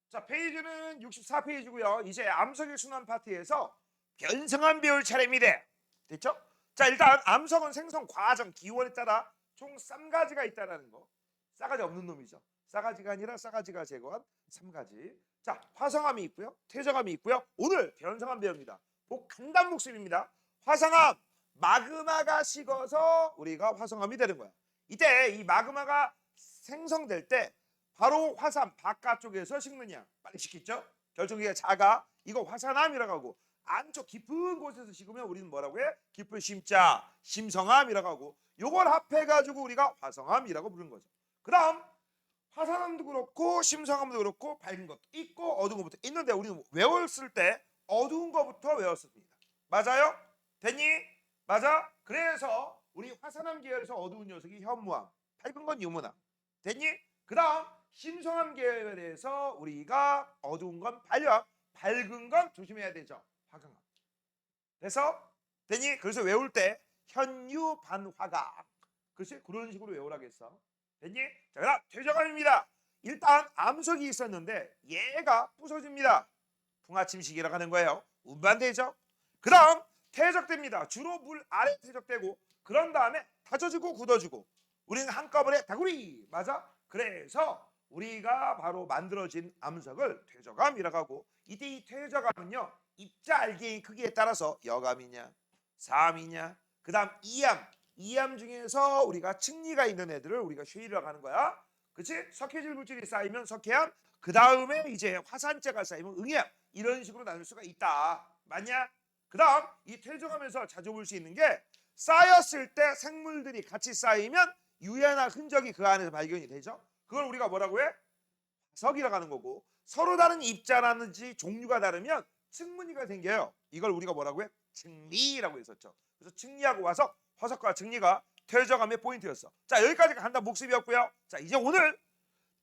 자, 페이지는 64페이지고요. 이제 암석의 순환 파트에서 변성함 배울 차례입니다. 됐죠? 자, 일단 암석은 생성 과정 기원에 따라 총 3가지가 있다라는 거. 싸가지 없는 놈이죠. 싸가지가 아니라 싸가지가 제거한 3가지. 자, 화성암이 있고요. 퇴적암이 있고요. 오늘 변성암 배웁니다. 간단 복습입니다. 화성암, 마그마가 식어서 우리가 화성암이 되는 거야. 이때 이 마그마가 생성될 때 바로 화산 바깥쪽에서 식느냐 빨리 식겠죠? 결정기가 작아. 이거 화산암이라고 하고 안쪽 깊은 곳에서 식으면 우리는 뭐라고 해? 깊은 심자 심성암이라고 하고 요걸 합해가지고 우리가 화성암이라고 부르는 거죠. 그 다음 화산암도 그렇고 심성암도 그렇고 밝은 것도 있고 어두운 것부터 있는데 우리는 외웠을 때 어두운 것부터 외웠습니다. 맞아요? 됐니? 맞아? 그래서 우리 화산암 계열에서 어두운 녀석이 현무암, 밝은 건 유무암. 됐니? 그 다음 심성암 계열에서 우리가 어두운 건 발염, 밝은 건 조심해야 되죠. 화강암. 그래서 됐니? 그래서 외울 때 현유 반화각. 글쎄 그런 식으로 외우라겠어. 됐니? 자, 그다음 퇴적암입니다. 일단 암석이 있었는데 얘가 부서집니다. 풍화침식이라고 하는 거예요. 운반되죠. 그 다음 퇴적됩니다. 주로 물 아래 퇴적되고 그런 다음에 다져지고 굳어지고 우리는 한꺼번에 다구리. 맞아? 그래서 우리가 바로 만들어진 암석을 퇴적암이라고 하고 이때 이 퇴적암은요 입자 알갱이 크기에 따라서 여암이냐 사암이냐 그 다음 이암 중에서 우리가 층리가 있는 애들을 우리가 쉐이라고 하는 거야. 그치? 석회질 물질이 쌓이면 석회암, 그 다음에 이제 화산재가 쌓이면 응암, 이런 식으로 나눌 수가 있다. 맞냐? 그 다음 이 퇴적암에서 자주 볼 수 있는 게 쌓였을 때 생물들이 같이 쌓이면 유해나 흔적이 그 안에서 발견이 되죠. 그걸 우리가 뭐라고 해? 화석이라고 하는 거고 서로 다른 입자라든지 종류가 다르면 층무늬가 생겨요. 이걸 우리가 뭐라고 해? 층리라고 했었죠. 그래서 층리하고 화석, 화석과 층리가 퇴적암의 포인트였어. 자, 여기까지가 간단 복습이었고요. 자, 이제 오늘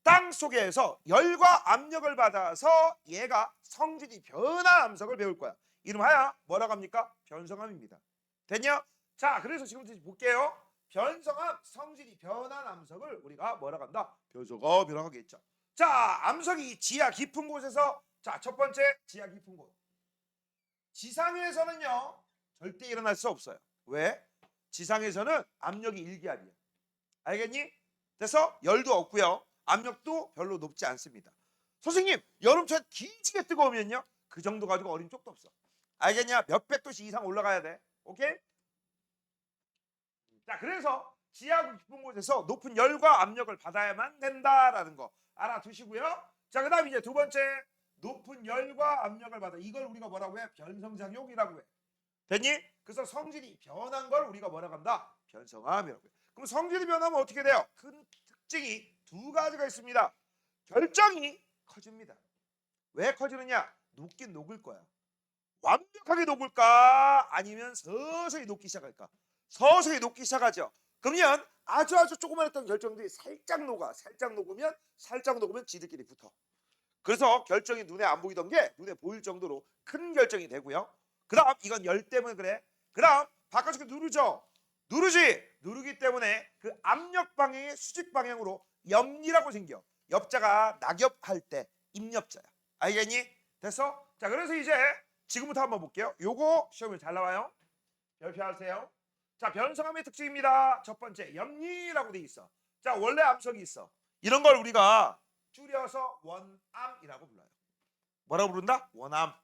땅 속에서 열과 압력을 받아서 얘가 성질이 변한 암석을 배울 거야. 이름하여 뭐라고 합니까? 변성암입니다. 됐냐? 자, 그래서 지금부터 볼게요. 변성암, 성질이 변한 암석을 우리가 뭐라고 한다? 변성암이라고 하겠죠. 자, 암석이 지하 깊은 곳에서 자, 첫 번째 지하 깊은 곳. 지상에서는요 절대 일어날 수 없어요. 왜? 지상에서는 압력이 일기압이야. 알겠니? 그래서 열도 없고요. 압력도 별로 높지 않습니다. 선생님, 여름철 기지개 뜨거우면요? 그 정도 가지고 어린 쪽도 없어. 알겠냐? 몇백 도씩 이상 올라가야 돼. 오케이? 자, 그래서 지하 깊은 곳에서 높은 열과 압력을 받아야만 된다라는 거 알아두시고요. 자, 그 다음 이제 두 번째 높은 열과 압력을 받아. 이걸 우리가 뭐라고 해? 변성작용이라고 해. 됐니? 그래서 성질이 변한 걸 우리가 뭐라고 한다? 변성암이라고 해. 그럼 성질이 변하면 어떻게 돼요? 큰 특징이 두 가지가 있습니다. 결정이 커집니다. 왜 커지느냐? 녹긴 녹을 거야. 완벽하게 녹을까? 아니면 서서히 녹기 시작할까? 서서히 녹기 시작하죠. 그러면 아주 조그만했던 결정들이 살짝 녹아. 살짝 녹으면 지들끼리 붙어. 그래서 결정이 눈에 안 보이던 게 눈에 보일 정도로 큰 결정이 되고요. 그 다음 이건 열 때문에 그래. 그 다음 바깥쪽에 누르죠. 누르기 때문에 그 압력 방향의 수직 방향으로 염리라고 생겨. 엽자가 낙엽할 때 입엽자야. 알겠니? 됐어? 자, 그래서 이제 지금부터 한번 볼게요. 요거 시험에 잘 나와요. 별표하세요. 자, 변성암의 특징입니다. 첫 번째 염리라고 돼 있어. 자, 원래 암석이 있어. 이런 걸 우리가 줄여서 원암이라고 불러요. 뭐라고 부른다? 원암.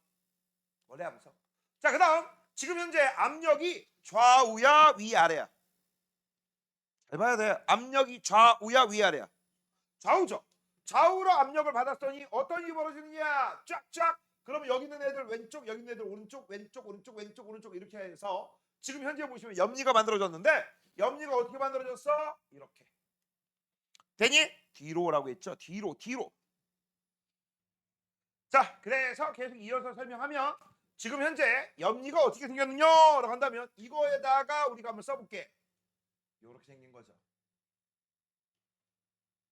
원래 암석. 자, 그 다음 지금 현재 압력이 좌우야 위아래야. 잘 봐야 돼. 압력이 좌우야 위아래야. 좌우죠. 좌우로 압력을 받았더니 어떤 일이 벌어지느냐? 쫙쫙. 그러면 여기 있는 애들 왼쪽, 여기 있는 애들 오른쪽, 왼쪽, 오른쪽, 왼쪽, 오른쪽 이렇게 해서 지금 현재 보시면 염리가 만들어졌는데 염리가 어떻게 만들어졌어? 이렇게. 되니? 뒤로라고 했죠. 뒤로. 자, 그래서 계속 이어서 설명하면 지금 현재 염리가 어떻게 생겼느냐라고 한다면 이거에다가 우리가 한번 써볼게. 이렇게 생긴 거죠.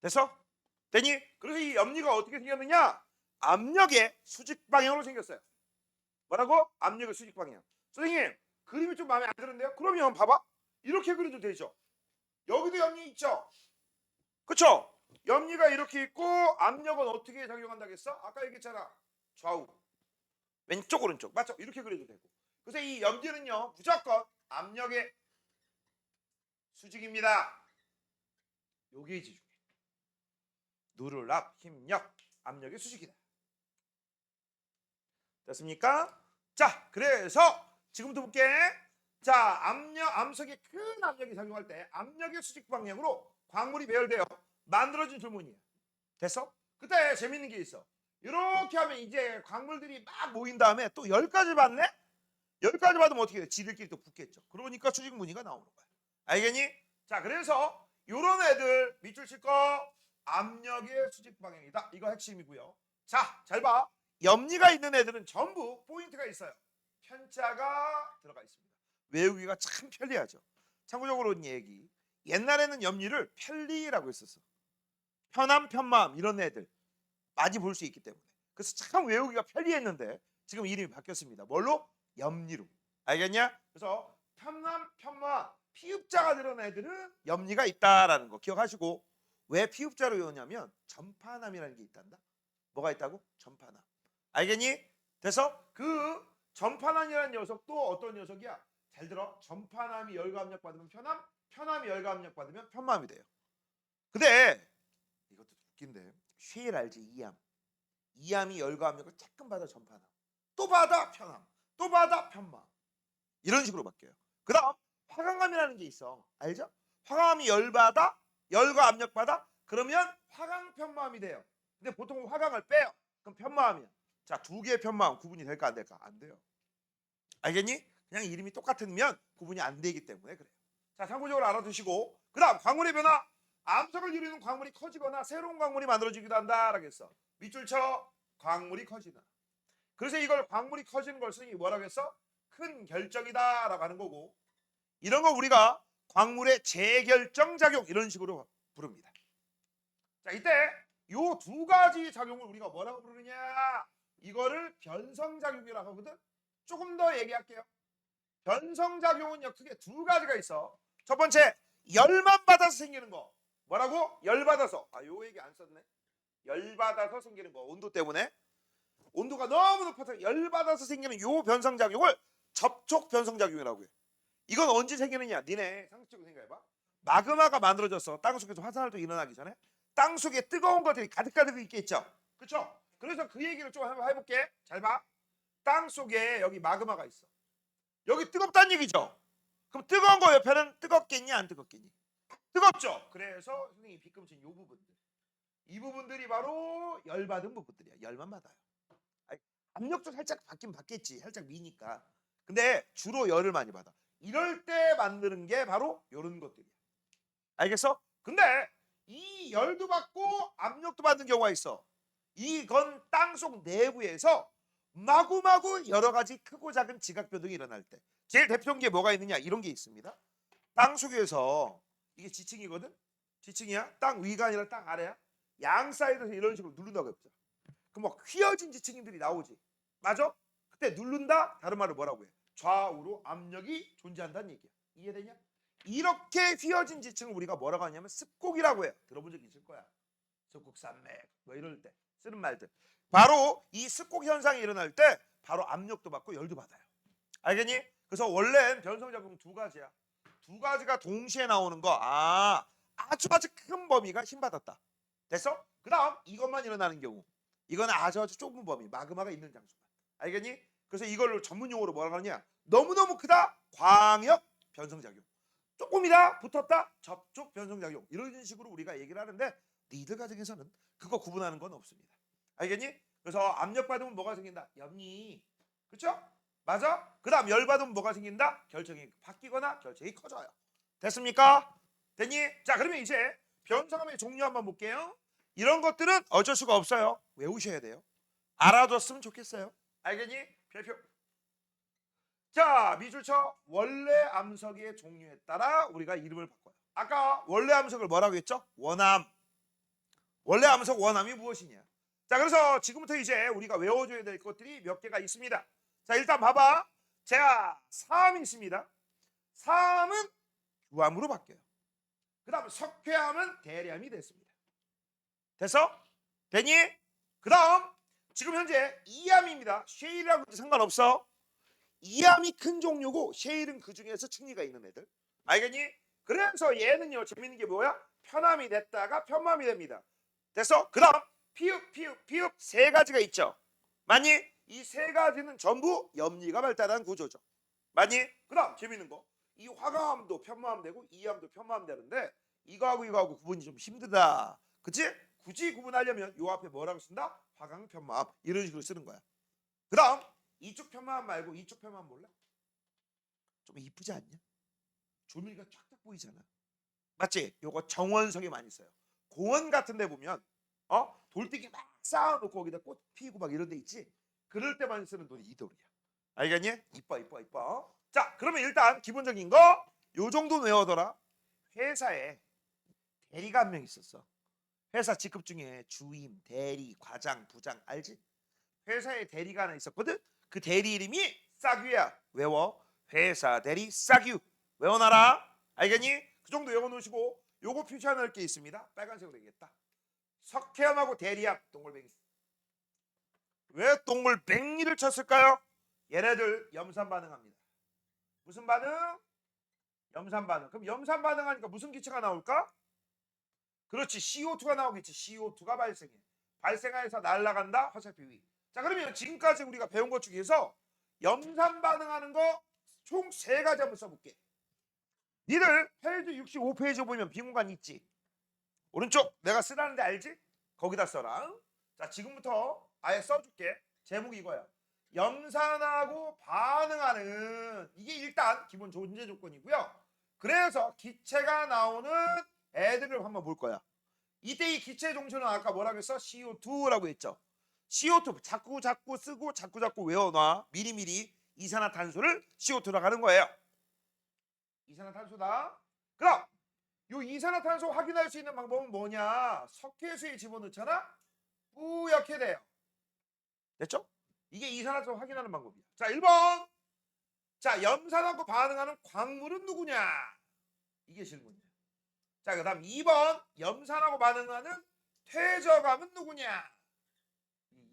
됐어? 되니? 그래서 이 염리가 어떻게 생겼느냐? 압력의 수직 방향으로 생겼어요. 뭐라고? 압력의 수직 방향. 선생님, 그림이 좀 마음에 안 드는데요? 그러면 봐봐. 이렇게 그려도 되죠. 여기도 염리 있죠? 그쵸? 염리가 이렇게 있고 압력은 어떻게 작용한다겠어? 아까 얘기했잖아. 좌우, 왼쪽, 오른쪽. 맞죠? 이렇게 그려도 되고. 그래서 이 염리는요. 무조건 압력의 수직입니다. 요게 지중. 누를압, 힘력, 압력의 수직이다. 됐습니까? 자, 그래서 지금부터 볼게. 자, 암석의 큰 압력이 작용할 때 압력의 수직 방향으로 광물이 배열되어 만들어진 줄무늬야. 됐어? 그때 재밌는 게 있어. 이렇게 하면 이제 광물들이 막 모인 다음에 또 10가지 받네? 10가지 받으면 어떻게 돼? 지들끼리 또 붙겠죠. 그러니까 수직 무늬가 나오는 거야. 알겠니? 자, 그래서 요런 애들 밑줄 칠 거 압력의 수직 방향이다. 이거 핵심이고요. 자, 잘 봐. 염리가 있는 애들은 전부 포인트가 있어요. 편자가 들어가 있습니다. 외우기가 참 편리하죠. 참고적으로 얘기. 옛날에는 염리를 편리라고 했었어. 편함, 편마음 이런 애들 많이 볼 수 있기 때문에. 그래서 참 외우기가 편리했는데 지금 이름이 바뀌었습니다. 뭘로? 염리로. 알겠냐? 그래서 편함, 편마음, 피읍자가 들어간 애들은 염리가 있다라는 거 기억하시고 왜 피읍자로 외우냐면 전파남이라는 게 있단다. 뭐가 있다고? 전파남. 알겠니? 그래서 그 전파남이라는 녀석도 어떤 녀석이야? 잘 들어. 전파남이 열감압력 받으면 편함, 편함이 열감압력 받으면 편마음이 돼요. 근데 이것도 웃긴데 쉐일 알지? 이암. 이암이 열감압력을 조금 받아 전파남. 또 받아 편함. 또 받아 편마음. 이런 식으로 바뀌어요. 그 다음 화강암이라는 게 있어. 알죠? 화강암이 열받아? 열과 압력 받아? 그러면 화강편마음이 돼요. 근데 보통 화강을 빼요. 그럼 편마음이야. 자, 두 개의 편마음 구분이 될까 안 될까? 안 돼요. 알겠니? 그냥 이름이 똑같으면 구분이 안 되기 때문에 그래요. 자, 참고적으로 알아두시고 그 다음 광물의 변화. 암석을 이루는 광물이 커지거나 새로운 광물이 만들어지기도 한다라고 했어. 밑줄 쳐. 광물이 커지다. 그래서 이걸 광물이 커지는 걸 쓰니 뭐라고 했어? 큰 결정이다라고 하는 거고 이런 거 우리가 광물의 재결정 작용 이런 식으로 부릅니다. 자, 이때 요 두 가지 작용을 우리가 뭐라고 부르느냐? 이거를 변성작용이라고 하거든. 조금 더 얘기할게요. 변성작용은요 크게 두 가지가 있어. 첫 번째 열만 받아서 생기는 거. 뭐라고? 열 받아서. 요 얘기 안 썼네. 열 받아서 생기는 거. 온도 때문에. 온도가 너무 높아서 열 받아서 생기는 요 변성작용을 접촉 변성작용이라고 해. 이건 언제 생기느냐? 니네 상식적으로 생각해봐. 마그마가 만들어졌어. 땅속에서 화산활동 일어나기 전에 땅 속에 뜨거운 것들이 가득가득 있겠죠. 그렇죠? 그래서 그 얘기를 좀 한번 해볼게. 잘 봐. 땅 속에 여기 마그마가 있어. 여기 뜨겁다는 얘기죠. 그럼 뜨거운 거 옆에는 뜨겁겠니 안 뜨겁겠니? 뜨겁죠. 그래서 선생님이 비금친 이 부분들. 이 부분들이 바로 열받은 부분들이야. 열만 받아요. 압력도 살짝 받긴 받겠지. 살짝 미니까. 근데 주로 열을 많이 받아. 이럴 때 만드는 게 바로 이런 것들이야. 알겠어? 근데 이 열도 받고 압력도 받는 경우가 있어. 이건 땅속 내부에서 마구마구 여러 가지 크고 작은 지각 변동이 일어날 때 제일 대표적인 게 뭐가 있느냐 이런 게 있습니다. 땅속에서 이게 지층이거든. 지층이야. 땅 위가 아니라 땅 아래야. 양 사이드에서 이런 식으로 누른다고 해보자. 그럼 막 휘어진 지층들이 나오지. 맞아? 그때 누른다? 다른 말로 뭐라고 해? 좌우로 압력이 존재한다는 얘기야. 이해되냐? 이렇게 휘어진 지층을 우리가 뭐라고 하냐면 습곡이라고 해요. 들어본 적 있을 거야. 습곡산맥 뭐 이럴 때 쓰는 말들. 바로 이 습곡 현상이 일어날 때 바로 압력도 받고 열도 받아요. 알겠니? 그래서 원래는 변성작용 두 가지야. 두 가지가 동시에 나오는 거. 아주 큰 범위가 힘받았다. 됐어? 그 다음 이것만 일어나는 경우. 이건 아주 좁은 범위. 마그마가 있는 장소만. 알겠니? 그래서 이걸 전문 용어로 뭐라고 하느냐? 너무너무 크다. 광역 변성작용. 조금이다. 붙었다. 접촉 변성작용. 이런 식으로 우리가 얘기를 하는데 니들 과정에서는 그거 구분하는 건 없습니다. 알겠니? 그래서 압력 받으면 뭐가 생긴다? 염리. 그렇죠? 맞아? 그 다음 열 받으면 뭐가 생긴다? 결정이 바뀌거나 결정이 커져요. 됐습니까? 됐니? 자, 그러면 이제 변성함의 종류 한번 볼게요. 이런 것들은 어쩔 수가 없어요. 외우셔야 돼요. 알아뒀으면 좋겠어요. 알겠니? 별표. 자, 밑줄 쳐. 원래 암석의 종류에 따라 우리가 이름을 바꿔요. 아까 원래 암석을 뭐라고 했죠? 원암. 원래 암석 원암이 무엇이냐? 자, 그래서 지금부터 이제 우리가 외워줘야 될 것들이 몇 개가 있습니다. 자, 일단 봐봐. 제가 사암이 있습니다. 사암은 유암으로 바뀌어요. 그 다음 석회암은 대리암이 됐습니다. 됐어? 되니? 그 다음 지금 현재 이암입니다. 쉐일이라고 해도 상관없어. 이암이 큰 종류고 쉐일은 그 중에서 층리가 있는 애들. 알겠니? 그래서 얘는요 재밌는 게 뭐야? 편암이 됐다가 편맘이 됩니다. 됐어? 그 다음 피읍 피읍 피읍 세 가지가 있죠. 맞니? 이 세 가지는 전부 염리가 발달한 구조죠. 맞니? 그 다음 재밌는 거. 이 화강암도 편마암 되고 이암도 편마암 되는데 이거하고 구분이 좀 힘들다. 그치? 굳이 구분하려면 요 앞에 뭐라고 쓴다? 화강 편마암 이런 식으로 쓰는 거야. 그 다음 이쪽 편마암 말고 이쪽 편마암 몰라? 좀 이쁘지 않냐? 조밀가 쫙쫙 보이잖아. 맞지? 요거 정원석에 많이 써요. 공원 같은 데 보면 돌덩이 막 쌓아놓고 거기다 꽃 피우고 막 이런 데 있지? 그럴 때만 쓰는 돌이 이 돌이야. 알겠니? 이뻐. 자, 그러면 일단 기본적인 거 요 정도는 외워둬라. 회사에 대리가 한 명 있었어. 회사 직급 중에 주임, 대리, 과장, 부장 알지? 회사에 대리가 하나 있었거든? 그 대리 이름이 싸규야. 외워. 회사 대리 싸규. 외워놔라. 알겠니? 그 정도 외워놓으시고 요거 표시할 게 있습니다. 빨간색으로 되겠다. 석회암하고 대리암 동글뱅이. 왜 동글뱅이를 쳤을까요? 얘네들 염산 반응합니다. 무슨 반응? 염산 반응. 그럼 염산 반응하니까 무슨 기체가 나올까? 그렇지. CO2가 나오겠지. CO2가 발생해. 발생해서 날아간다. 화살표 위. 자, 그러면 지금까지 우리가 배운 것 중에서 염산 반응하는 거 총 세 가지 한번 써볼게. 니들 페이지 65페이지 보면 빈 공간 있지? 오른쪽 내가 쓰라는데 알지? 거기다 써라. 자, 지금부터 아예 써줄게. 제목이 이거야. 염산하고 반응하는 이게 일단 기본 존재 조건이고요. 그래서 기체가 나오는 애들을 한번 볼 거야. 이때 이 기체 종류는 아까 뭐라고 했어? CO2라고 했죠. CO2 자꾸 쓰고 자꾸 외워놔. 미리미리 이산화탄소를 CO2라고 하는 거예요. 이산화탄소다. 그럼 요 이산화탄소 확인할 수 있는 방법은 뭐냐? 석회수에 집어넣잖아? 뿌옇게 돼요. 됐죠? 이게 이산화탄소 확인하는 방법이야. 자, 1번. 자, 염산하고 반응하는 광물은 누구냐? 이게 질문이야. 자, 그 다음 2번. 염산하고 반응하는 퇴적암은 누구냐?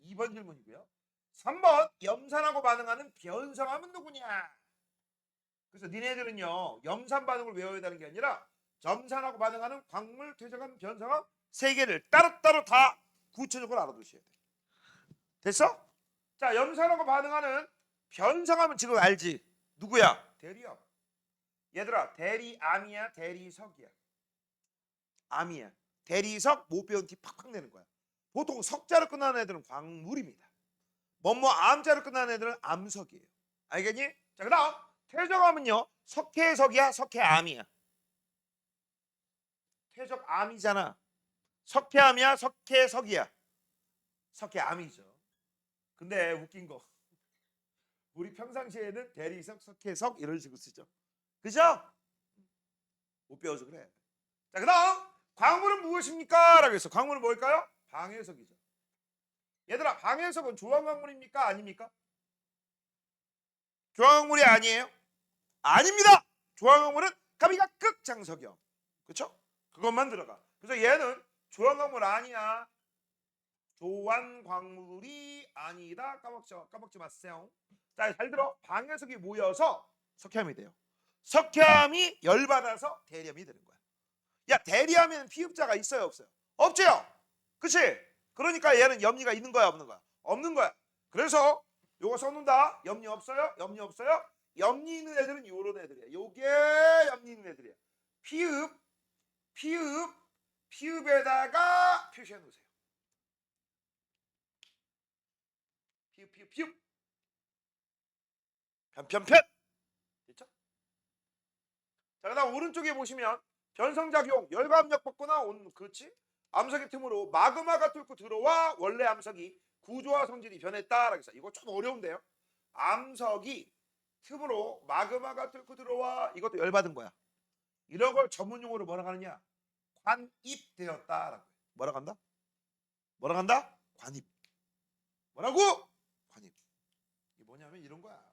2번 질문이고요. 3번. 염산하고 반응하는 변성암은 누구냐? 그래서 니네들은요, 염산 반응을 외워야 되는 게 아니라 점산하고 반응하는 광물, 퇴적암, 변성암 세 개를 따로따로 다 구체적으로 알아두셔야 돼. 됐어? 자, 염산하고 반응하는 변성암은 지금 알지? 누구야? 대리암. 얘들아, 대리암이야, 대리석이야? 암이야. 대리석 못 배운 티 팍팍 내는 거야. 보통 석자로 끝나는 애들은 광물입니다. 뭐뭐 암자로 끝나는 애들은 암석이에요. 알겠니? 자, 그다음 퇴적암은요, 석회석이야, 석회암이야? 퇴적암이잖아. 석회암이야, 석회석이야? 석회암이죠. 근데 웃긴 거 우리 평상시에는 대리석, 석회석 이런 식으로 쓰죠. 그죠? 못 배워서 그래. 자, 그다음 광물은 무엇입니까? 라고 했어. 광물은 뭘까요? 방해석이죠. 얘들아, 방해석은 조항광물입니까? 아닙니까? 조항광물이 아니에요? 아닙니다. 조항광물은 가비가 극장석이요. 그렇죠? 그것만 들어가. 그래서 얘는 조항광물 아니야. 조항광물이 아니다. 까먹지 마세요. 자, 잘 들어. 방해석이 모여서 석회암이 돼요. 석회암이 열받아서 대리암이 되는 거야. 야, 대리암에는 피읍자가 있어요, 없어요? 없죠. 그치? 그러니까 얘는 염리가 있는 거야, 없는 거야? 없는 거야. 그래서 요거 써놓는다. 염리 없어요? 염리 없어요? 염리 있는 애들은 요런 애들이야. 요게 염리 있는 애들이야. 피읍에다가 표시해 놓으세요. 피읍. 편편편. 됐죠? 자, 그다음 오른쪽에 보시면 변성작용, 열감력 받거나 그렇지? 암석의 틈으로 마그마가 뚫고 들어와 원래 암석이 구조와 성질이 변했다라고 해서 이거 좀 어려운데요. 암석이 틈으로 마그마가 뚫고 들어와 이것도 열받은 거야. 이런 걸 전문용어로 뭐라고 하느냐? 관입되었다라고. 뭐라고 한다? 뭐라고 한다? 관입. 뭐라고? 관입. 이게 뭐냐면 이런 거야.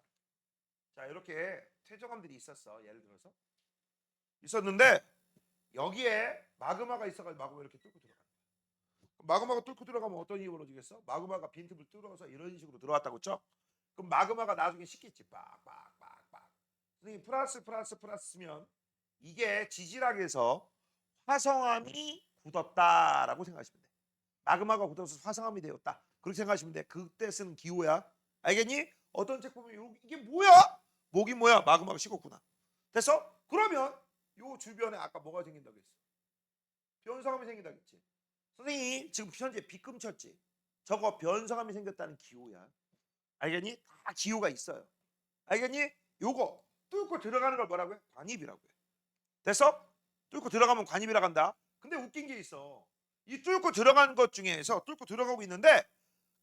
자, 이렇게 퇴적암들이 있었어. 예를 들어서 있었는데 여기에 마그마가 있어가지고 마그마 이렇게 뚫고 들어가. 마그마가 뚫고 들어가면 어떤 일이 벌어지겠어? 마그마가 빈틈을 뚫어서 이런 식으로 들어왔다고 쳐? 그럼 마그마가 나중에 식겠지. 빡빡빡빡. 선생님 플러스 쓰면 이게 지질학에서 화성암이 굳었다라고 생각하시면 돼. 마그마가 굳어서 화성암이 되었다. 그렇게 생각하시면 돼. 그때 쓰는 기호야. 알겠니? 어떤 책 보면 이게 뭐야? 목이 뭐야? 마그마가 식었구나. 됐어? 그러면 요 주변에 아까 뭐가 생긴다고 했어? 변성암이 생긴다고 했지. 선생님이 지금 현재 빗금 쳤지. 저거 변성암이 생겼다는 기호야. 알겠니? 다 기호가 있어요. 알겠니? 요거 뚫고 들어가는 걸 뭐라고 해? 관입이라고 해. 됐어? 뚫고 들어가면 관입이라고 한다. 근데 웃긴 게 있어. 이 뚫고 들어가는 것 중에서 뚫고 들어가고 있는데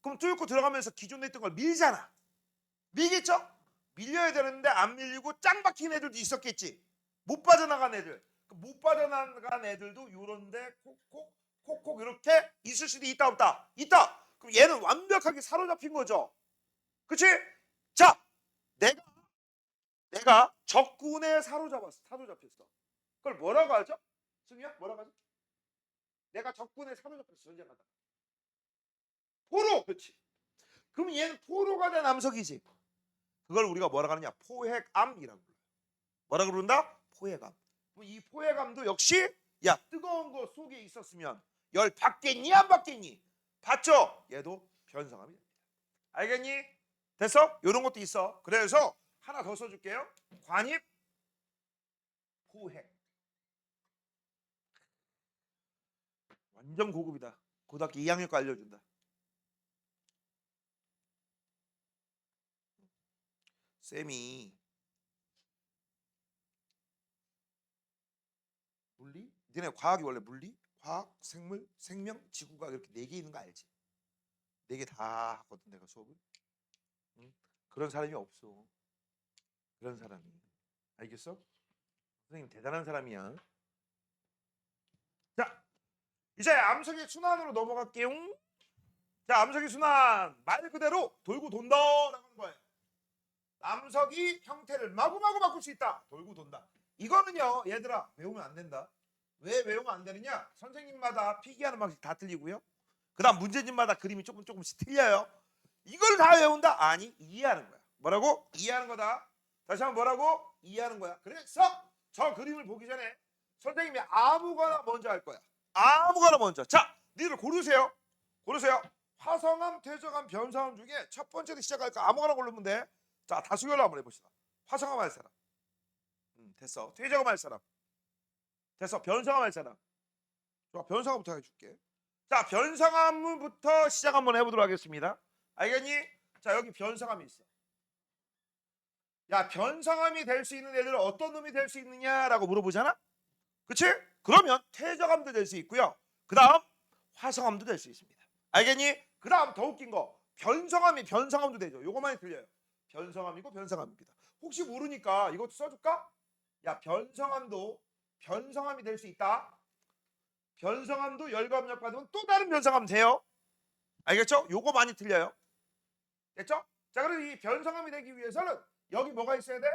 그럼 뚫고 들어가면서 기존에 있던 걸 밀잖아. 밀겠죠? 밀려야 되는데 안 밀리고 짱 박힌 애들도 있었겠지. 못 빠져나간 애들. 못 빠져나간 애들도 요런데 콕콕 이렇게 있을 수도 있다 없다? 있다. 그럼 얘는 완벽하게 사로잡힌 거죠. 그치? 자, 내가 적군에 사로잡혔어. 그걸 뭐라고 하죠? 승희야, 뭐라고 하죠? 내가 적군에 사로잡혔어. 전쟁하다. 포로. 그렇지. 그럼 얘는 포로가 된 암석이지. 그걸 우리가 뭐라고 하느냐? 포획암이라고 불러요. 뭐라고 부른다? 포획암. 그럼 이 포획암도 역시 야 뜨거운 거 속에 있었으면 열 받겠니 안 받겠니? 받죠. 얘도 변성암이 됩니다. 알겠니? 됐어? 이런 것도 있어. 그래서 하나 더 써줄게요. 관입, 포획. 완전 고급이다. 고등학교 2학년 거 알려준다. 쌤이 물리? 니네 과학이 원래 물리? 과학, 생물, 생명, 지구가 이렇게 4개 있는 거 알지? 4개 다 하거든 내가 수업을. 응? 그런 사람이 없어. 그런 사람이. 알겠어? 선생님 대단한 사람이야. 자, 이제 암석의 순환으로 넘어갈게요. 자, 암석의 순환 말 그대로 돌고 돈다라고 하는 거예요. 암석이 형태를 마구마구 바꿀 수 있다. 돌고 돈다. 이거는요, 얘들아 외우면 안 된다. 왜 외우면 안 되느냐? 선생님마다 필기하는 방식 다 틀리고요. 그다음 문제집마다 그림이 조금씩 틀려요. 이걸 다 외운다? 아니, 이해하는 거야. 뭐라고? 이해하는 거다. 다시 한번 뭐라고? 이해하는 거야. 그래서 저 그림을 보기 전에 선생님이 아무거나 먼저 할 거야. 아무거나 먼저. 자, 니들 고르세요. 고르세요. 화성암, 퇴적암, 변성암 중에 첫 번째로 시작할까? 아무거나 고르면 돼. 자, 다수결로 한번 해봅시다. 화성암 할 사람. 됐어. 퇴적암 할 사람. 됐어. 변성암 할 사람. 좋아. 변성암부터 해줄게. 자, 변성암부터 시작 한번 해보도록 하겠습니다. 알겠니? 자, 여기 변성암이 있어. 야, 변성암이 될 수 있는 애들은 어떤 놈이 될 수 있느냐라고 물어보잖아. 그치? 그러면 퇴적암도 될 수 있고요. 그 다음 화성암도 될 수 있습니다. 알겠니? 그 다음 더 웃긴 거 변성암이 변성암도 되죠. 요거만이 틀려요. 변성암이고 변성암입니다. 혹시 모르니까 이것도 써줄까? 야, 변성암도 변성암이 될 수 있다. 변성암도 열과 압력 받으면 또 다른 변성암 돼요. 알겠죠? 요거 많이 틀려요. 됐죠? 자, 그래서 이 변성암이 되기 위해서는 여기 뭐가 있어야 돼?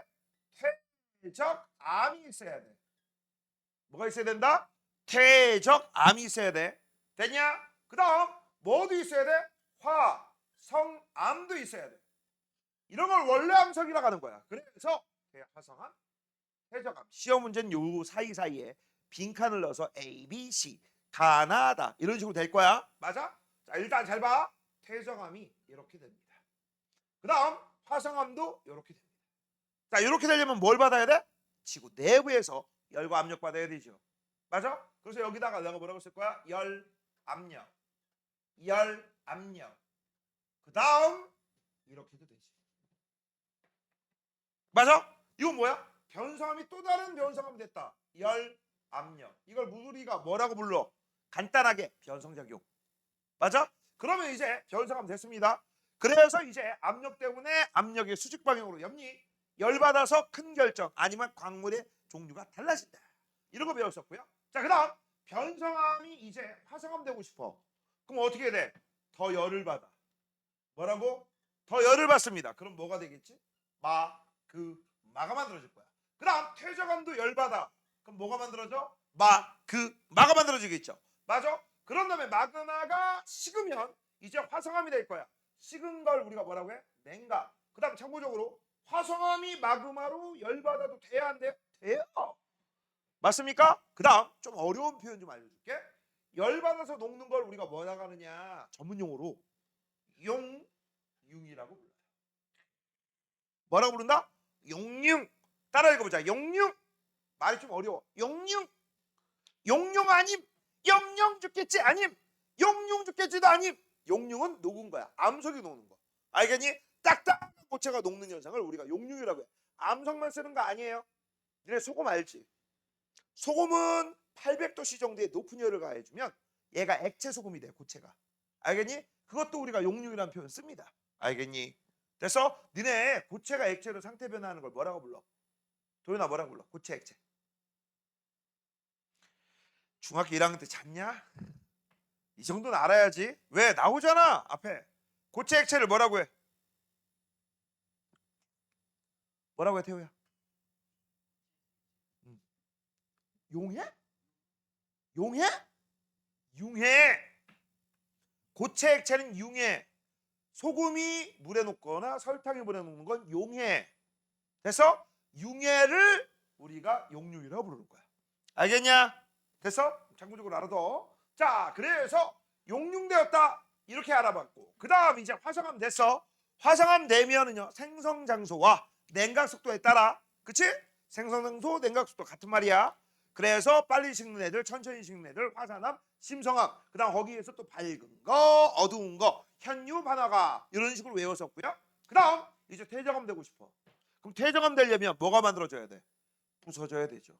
퇴적암이 있어야 돼. 뭐가 있어야 된다? 퇴적암이 있어야 돼. 됐냐? 그 다음 뭐도 있어야 돼? 화성암도 있어야 돼. 이런 걸 원래 암석이라고 하는 거야. 그래서 화성암, 퇴적암. 시험 문제는 요 사이사이에 빈칸을 넣어서 A, B, C, 가나다 이런 식으로 될 거야. 맞아? 자, 일단 잘 봐. 퇴적암이 이렇게 됩니다. 그 다음 화성암도 이렇게 됩니다. 자, 이렇게 되려면 뭘 받아야 돼? 지구 내부에서 열과 압력 받아야 되죠. 맞아? 그래서 여기다가 내가 뭐라고 쓸 거야? 열, 압력. 열, 압력. 그 다음 이렇게도 되지. 맞아? 이건 뭐야? 변성암이 또 다른 변성암이 됐다. 열, 압력. 이걸 우리가 뭐라고 불러? 간단하게 변성작용. 맞아? 그러면 이제 변성암 됐습니다. 그래서 이제 압력 때문에 압력의 수직 방향으로 염리, 열받아서 큰 결정 아니면 광물의 종류가 달라진다. 이런 거 배웠었고요. 자, 그 다음 변성암이 이제 화성암 되고 싶어. 그럼 어떻게 돼? 더 열을 받아. 뭐라고? 더 열을 받습니다. 그럼 뭐가 되겠지? 마가 만들어질 거야. 그 다음 퇴적암도 열받아. 그럼 뭐가 만들어져? 마가 만들어지겠죠. 맞아? 그런 다음에 마그마가 식으면 이제 화성암이 될 거야. 식은 걸 우리가 뭐라고 해? 냉각. 그 다음 참고적으로 화성암이 마그마로 열받아도 돼야 안 돼요? 돼요. 맞습니까? 그 다음 좀 어려운 표현 좀 알려줄게. 열받아서 녹는 걸 우리가 뭐라고 하느냐, 전문용어로 용융이라고 불러요. 뭐라고 부른다? 용융. 따라 읽어보자. 용융. 말이 좀 어려워. 용융. 용융 아님. 영영 죽겠지 아님. 용융 죽겠지도 아님. 용융은 녹은 거야. 암석이 녹는 거. 알겠니? 딱딱한 고체가 녹는 현상을 우리가 용융이라고 해. 암석만 쓰는 거 아니에요. 너네 소금 알지? 소금은 800도씨 정도의 높은 열을 가해주면 얘가 액체 소금이 돼, 고체가. 알겠니? 그것도 우리가 용융이라는 표현 씁니다. 알겠니? 그래서 니네 고체가 액체로 상태 변화하는 걸 뭐라고 불러? 도윤아 뭐라고 불러? 고체 액체. 중학교 1학년 때 잤냐? 이 정도는 알아야지. 왜? 나오잖아 앞에. 고체 액체를 뭐라고 해? 뭐라고 해 태호야? 용해? 용해? 융해. 고체 액체는 융해. 소금이 물에 녹거나 설탕이 물에 녹는 건 용해. 그래서 융해를 우리가 용융이라고 부르는 거야. 알겠냐? 그래서 참고적으로 알아둬. 자, 그래서 용융되었다 이렇게 알아봤고, 그 다음 이제 화성암 됐어. 화성암 되면은요 생성 장소와 냉각 속도에 따라, 그치? 생성 장소, 냉각 속도 같은 말이야. 그래서 빨리 식는 애들, 천천히 식는 애들, 화산암, 심성암. 그 다음 거기에서 또 밝은 거, 어두운 거, 현유, 반화가 이런 식으로 외웠었고요. 그 다음 이제 퇴적암 되고 싶어. 그럼 퇴적암 되려면 뭐가 만들어져야 돼? 부서져야 되죠.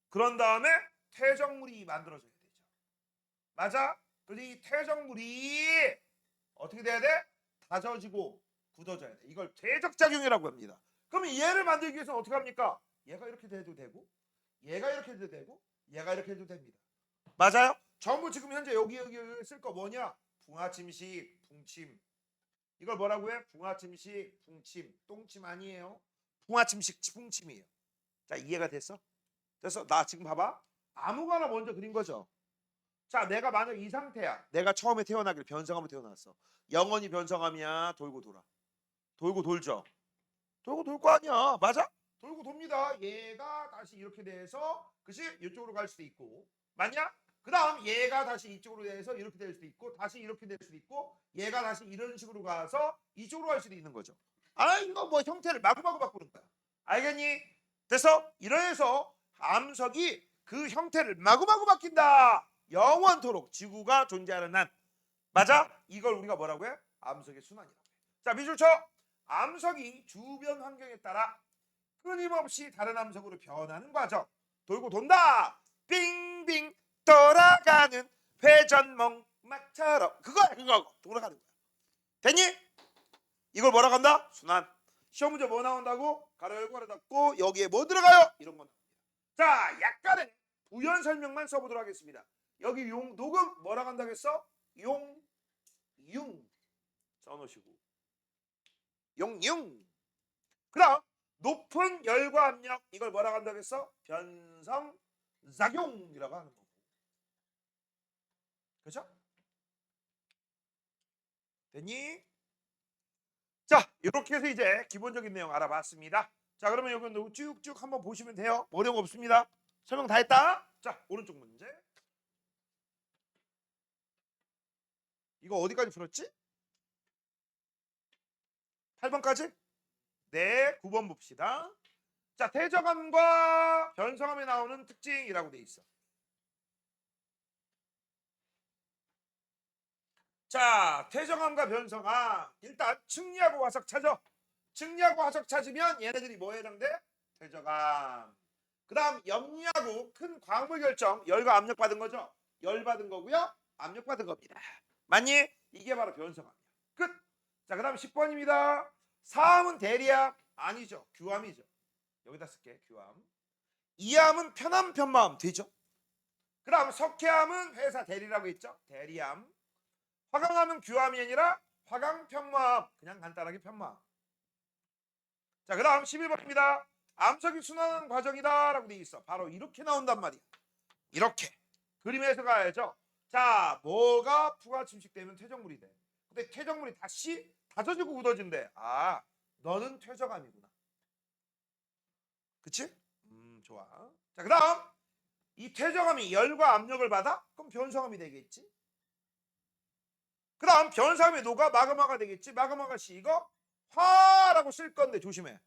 그런 다음에 퇴적물이 만들어져야 되죠. 맞아? 그래서 이 퇴적물이 어떻게 돼야 돼? 다져지고 굳어져야 돼. 이걸 퇴적작용이라고 합니다. 그러면 얘를 만들기 위해서는 어떻게 합니까? 얘가 이렇게 돼도 되고, 얘가 이렇게 해도 되고, 얘가 이렇게 해도 됩니다. 맞아요? 전부 지금 현재 여기 쓸 거 뭐냐? 붕아침식, 붕침. 이걸 뭐라고 해? 붕아침식, 붕침. 똥침 아니에요. 붕아침식, 붕침이에요. 자, 이해가 됐어? 그래서 나 지금 봐봐. 아무거나 먼저 그린 거죠. 자, 내가 만약 이 상태야. 내가 처음에 태어나길 변성하면 태어났어. 영원히 변성함이야. 돌고 돌아. 돌고 돌죠. 돌고 돌 거 아니야. 맞아? 돌고 돕니다. 얘가 다시 이렇게 돼서, 그치? 이쪽으로 갈 수도 있고. 맞냐? 그 다음 얘가 다시 이쪽으로 돼서 이렇게 될 수도 있고, 다시 이렇게 될 수도 있고, 얘가 다시 이런 식으로 가서 이쪽으로 갈 수도 있는 거죠. 아, 이거 뭐 형태를 마구마구 바꾸는 거야. 알겠니? 그래서 이래서 암석이 그 형태를 마구마구 바뀐다. 영원토록 지구가 존재하는 한. 맞아? 이걸 우리가 뭐라고 해? 암석의 순환이라고 해. 자, 미술 쳐. 암석이 주변 환경에 따라 끊임없이 다른 암석으로 변하는 과정. 돌고 돈다. 빙빙 돌아가는 회전목마처럼. 그거야, 그거. 돌아가는 거야. 됐니? 이걸 뭐라고 한다? 순환. 시험 문제 뭐 나온다고? 가로 열고 가로 닫고 여기에 뭐 들어가요? 이런 거 나옵니다. 자, 약간의 부연 설명만 써보도록 하겠습니다. 여기 용 녹음 뭐라고 한다고 했어? 용융 써놓으시고, 용융. 그 다음 높은 열과 압력, 이걸 뭐라고 한다고 했어? 변성작용이라고 하는 거고. 그렇죠? 됐니? 자, 이렇게 해서 이제 기본적인 내용 알아봤습니다. 자, 그러면 여기 쭉쭉 한번 보시면 돼요. 어려운 거 없습니다. 설명 다 했다. 자, 오른쪽 문제. 이거 어디까지 풀었지? 8번까지? 네, 9번 봅시다. 자, 퇴적암과 변성암에 나오는 특징이라고 돼 있어. 자, 퇴적암과 변성암. 일단 측리하고 화석 찾아. 측리하고 화석 찾으면 얘네들이 뭐에 해당돼? 퇴적암. 그 다음 염리하고 큰 광물 결정. 열과 압력 받은 거죠. 열 받은 거고요. 압력 받은 겁니다. 맞니? 이게 바로 변성암이야. 끝. 자, 그 다음 10번입니다. 사암은 대리암? 아니죠. 규암이죠. 여기다 쓸게. 규암. 이암은 편암, 편마암 되죠. 그 다음 석회암은 회사 대리라고 했죠. 대리암. 화강암은 규암이 아니라 화강, 편마암. 그냥 간단하게 편마암. 자, 그 다음 11번입니다. 암석이 순환하는 과정이다 라고 돼 있어. 바로 이렇게 나온단 말이야. 이렇게 그림에서 가야죠. 자, 뭐가 풍화 침식되면 퇴적물이 돼. 근데 퇴적물이 다시 다져지고 굳어진대. 아, 너는 퇴적암이구나. 그치? 좋아. 자, 그다음 이 퇴적암이 열과 압력을 받아? 그럼 변성암이 되겠지. 그다음 변성암이 녹아 마그마가 되겠지. 마그마가 식어 화라고 쓸 건데 조심해.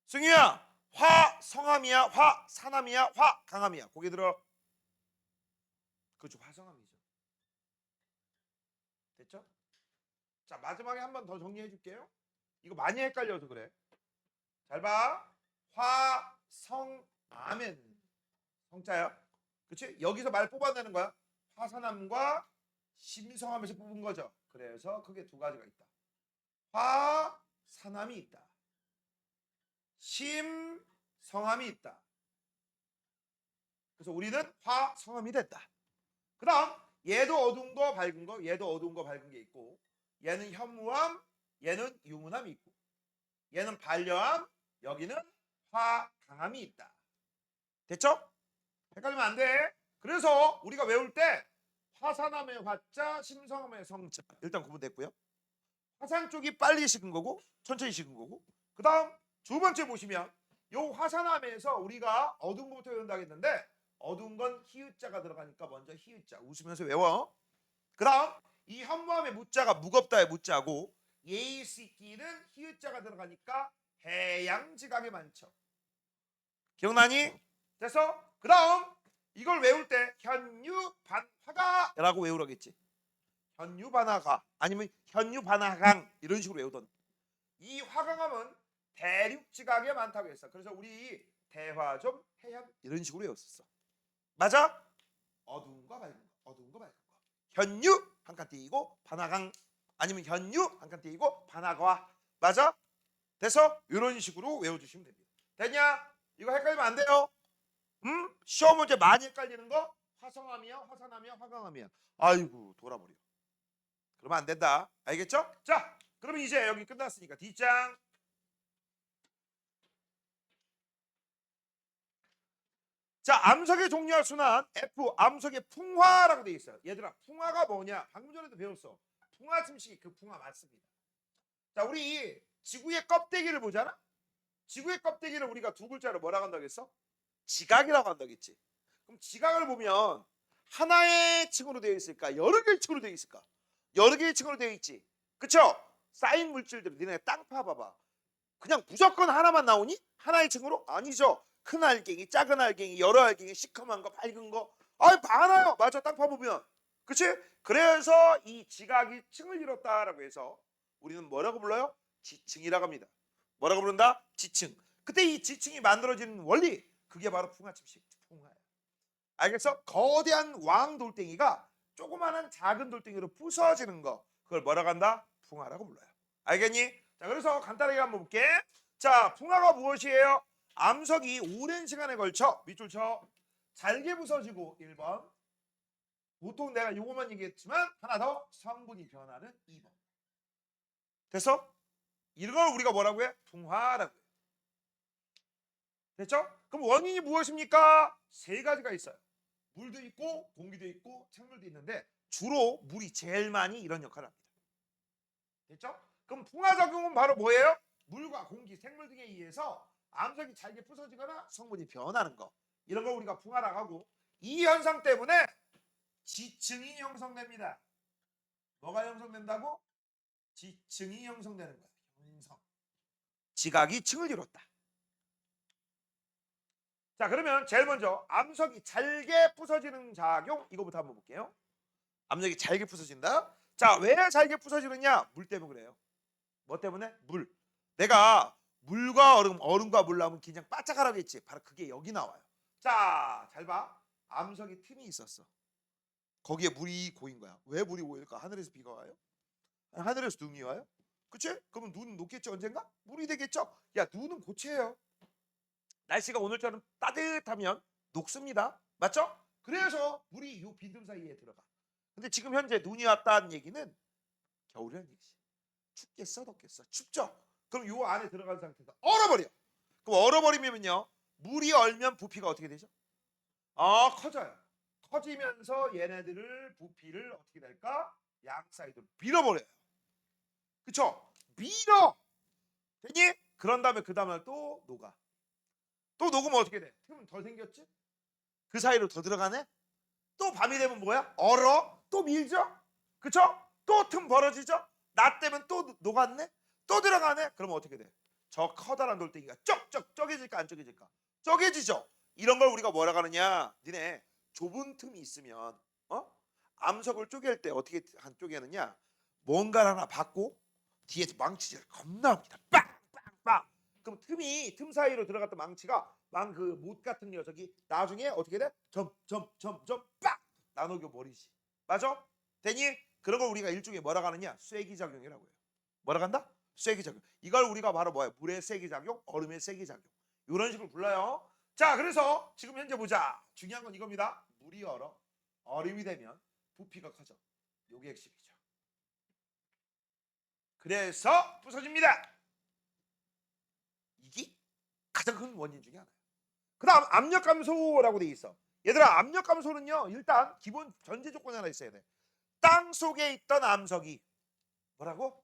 승희야, 화성암이야, 화산암이야, 화강암이야. 고개 들어. 그렇죠, 화성암이죠. 됐죠? 자, 마지막에 한 번 더 정리해 줄게요. 이거 많이 헷갈려서 그래. 잘 봐. 화성암엔 성자야. 그치? 여기서 말 뽑아내는 거야. 화산암과 심성암에서 뽑은 거죠. 그래서 그게 두 가지가 있다. 화산암이 있다. 심성암이 있다. 그래서 우리는 화성암이 됐다. 그 다음 얘도 어두운 거 밝은 거, 얘도 어두운 거 밝은 게 있고, 얘는 현무암, 얘는 유문암이 있고, 얘는 반려암, 여기는 화강암이 있다. 됐죠? 헷갈리면 안 돼. 그래서 우리가 외울 때 화산암의 화자, 심성암의 성자 일단 구분됐고요. 화산 쪽이 빨리 식은 거고 천천히 식은 거고, 그 다음 두 번째 보시면 요 화산암에서 우리가 어두운 것부터 외운다 했는데 어두운 건 히읗자가 들어가니까 먼저 히읗자 웃으면서 외워. 그 다음 이 현무암의 무자가 무겁다의 무자고 예의시기는 히읗자가 들어가니까 해양지각에 많죠. 기억나니? 됐어? 그 다음 이걸 외울 때 현유반화가라고 외우라겠지. 현유반화가 아니면 현유반화강 이런 식으로 외우던. 이 화강암은 대륙지각에 많다고 했어. 그래서 우리 대화좀 해양 이런 식으로 외웠었어. 맞아? 어두운 거 밝은 거, 어두운 거 밝은 거. 현유 한 칸 띄고 반화강 아니면 현유 한 칸 띄고 반화가. 맞아? 돼서 이런 식으로 외워주시면 됩니다. 됐냐? 이거 헷갈리면 안 돼요. 시험 문제 많이 헷갈리는 거 화성암이야, 화산암이야, 화강암이야. 아이고 돌아버려. 그러면 안 된다. 알겠죠? 자, 그러면 이제 여기 끝났으니까 뒷장. 자, 암석의 종류와 순환 F 암석의 풍화라고 돼 있어요. 얘들아, 풍화가 뭐냐? 방금 전에도 배웠어. 풍화 침식이 그 풍화 맞습니다. 자, 우리 지구의 껍데기를 보잖아. 지구의 껍데기를 우리가 두 글자로 뭐라고 한다고 했어? 지각이라고 한다고 했지. 그럼 지각을 보면 하나의 층으로 되어 있을까? 여러 개의 층으로 되어 있을까? 여러 개의 층으로 되어 있지. 그쵸? 쌓인 물질들 니네 땅 파봐봐. 그냥 무조건 하나만 나오니? 하나의 층으로? 아니죠. 큰 알갱이, 작은 알갱이, 여러 알갱이, 시커먼 거, 밝은 거. 많아요. 맞아, 땅 파보면. 그치? 그래서 이 지각이 층을 이뤘다라고 해서 우리는 뭐라고 불러요? 지층이라고 합니다. 뭐라고 부른다? 지층. 그때 이 지층이 만들어지는 원리, 그게 바로 풍화침식, 풍화예요. 알겠어? 거대한 왕 돌덩이가 조그마한 작은 돌덩이로 부서지는 거, 그걸 뭐라고 한다? 풍화라고 불러요. 알겠니? 자, 그래서 간단하게 한번 볼게. 자, 풍화가 무엇이에요? 암석이 오랜 시간에 걸쳐 밑줄 쳐 잘게 부서지고 1번. 보통 내가 요거만 얘기했지만 하나 더 성분이 변하는 2번. 됐어? 이걸 우리가 뭐라고 해? 풍화라고 해. 됐죠? 그럼 원인이 무엇입니까? 세 가지가 있어요. 물도 있고 공기도 있고 생물도 있는데 주로 물이 제일 많이 이런 역할을 합니다. 됐죠? 그럼 풍화작용은 바로 뭐예요? 물과 공기, 생물 등에 의해서 암석이 잘게 부서지거나 성분이 변하는 거, 이런 걸 우리가 풍화라고 하고, 이 현상 때문에 지층이 형성됩니다. 뭐가 형성된다고? 지층이 형성되는 거예요. 형성. 지각이 층을 이뤘다. 자, 그러면 제일 먼저 암석이 잘게 부서지는 작용, 이거부터 한번 볼게요. 암석이 잘게 부서진다. 자, 왜 잘게 부서지느냐? 물 때문에 그래요. 뭐 때문에? 물. 내가 물과 얼음과 물 나오면 그냥 바짝하라겠지. 바로 그게 여기 나와요. 자, 잘 봐. 암석이 틈이 있었어. 거기에 물이 고인 거야. 왜 물이 고일까? 하늘에서 비가 와요? 하늘에서 눈이 와요? 그치? 그러면 눈은 녹겠죠, 언젠가? 물이 되겠죠? 야, 눈은 고체예요. 날씨가 오늘처럼 따뜻하면 녹습니다. 맞죠? 그래서 물이 요 빈틈 사이에 들어가. 근데 지금 현재 눈이 왔다는 얘기는 겨울이라는 얘기지. 춥겠어, 덥겠어? 춥죠? 그럼 요 안에 들어간 상태에서 얼어버려. 그럼 얼어버리면요, 물이 얼면 부피가 어떻게 되죠? 커져요. 커지면서 얘네들을 부피를 어떻게 될까? 양 사이드로 밀어버려요. 그쵸? 밀어. 되니? 그런 다음에 그 다음날 또 녹아. 또 녹으면 어떻게 돼? 틈은 더 생겼지? 그 사이로 더 들어가네? 또 밤이 되면 뭐야? 얼어? 또 밀죠? 그쵸? 또 틈 벌어지죠? 낮 되면 또 녹았네? 또 들어가네? 그러면 어떻게 돼? 저 커다란 돌덩이가 쩍쩍 쪼개질까 안 쪼개질까? 쪼개지죠? 이런 걸 우리가 뭐라 하느냐? 니네 좁은 틈이 있으면 암석을 쪼갤 때 어떻게 한 쪼개느냐? 뭔가를 하나 받고 뒤에서 망치질 겁나 합니다. 빵빵빵. 그럼 틈 사이로 들어갔던 망치가 그 못 같은 녀석이 나중에 어떻게 돼? 점빵 나눠겨 버리지. 맞아? 되니? 그런 걸 우리가 일종의 뭐라 하느냐? 쐐기작용이라고 해요. 뭐라 한다? 쐐기작용. 이걸 우리가 바로 뭐야? 물의 쐐기작용, 얼음의 쐐기작용. 이런 식으로 불러요. 자, 그래서 지금 현재 보자. 중요한 건 이겁니다. 물이 얼어. 얼음이 되면 부피가 커져. 요게 핵심이죠. 그래서 부서집니다. 이게 가장 큰 원인 중에 하나예요. 그 다음 압력감소라고 돼 있어. 얘들아, 압력감소는요, 일단 기본 전제 조건이 하나 있어야 돼. 땅 속에 있던 암석이 뭐라고?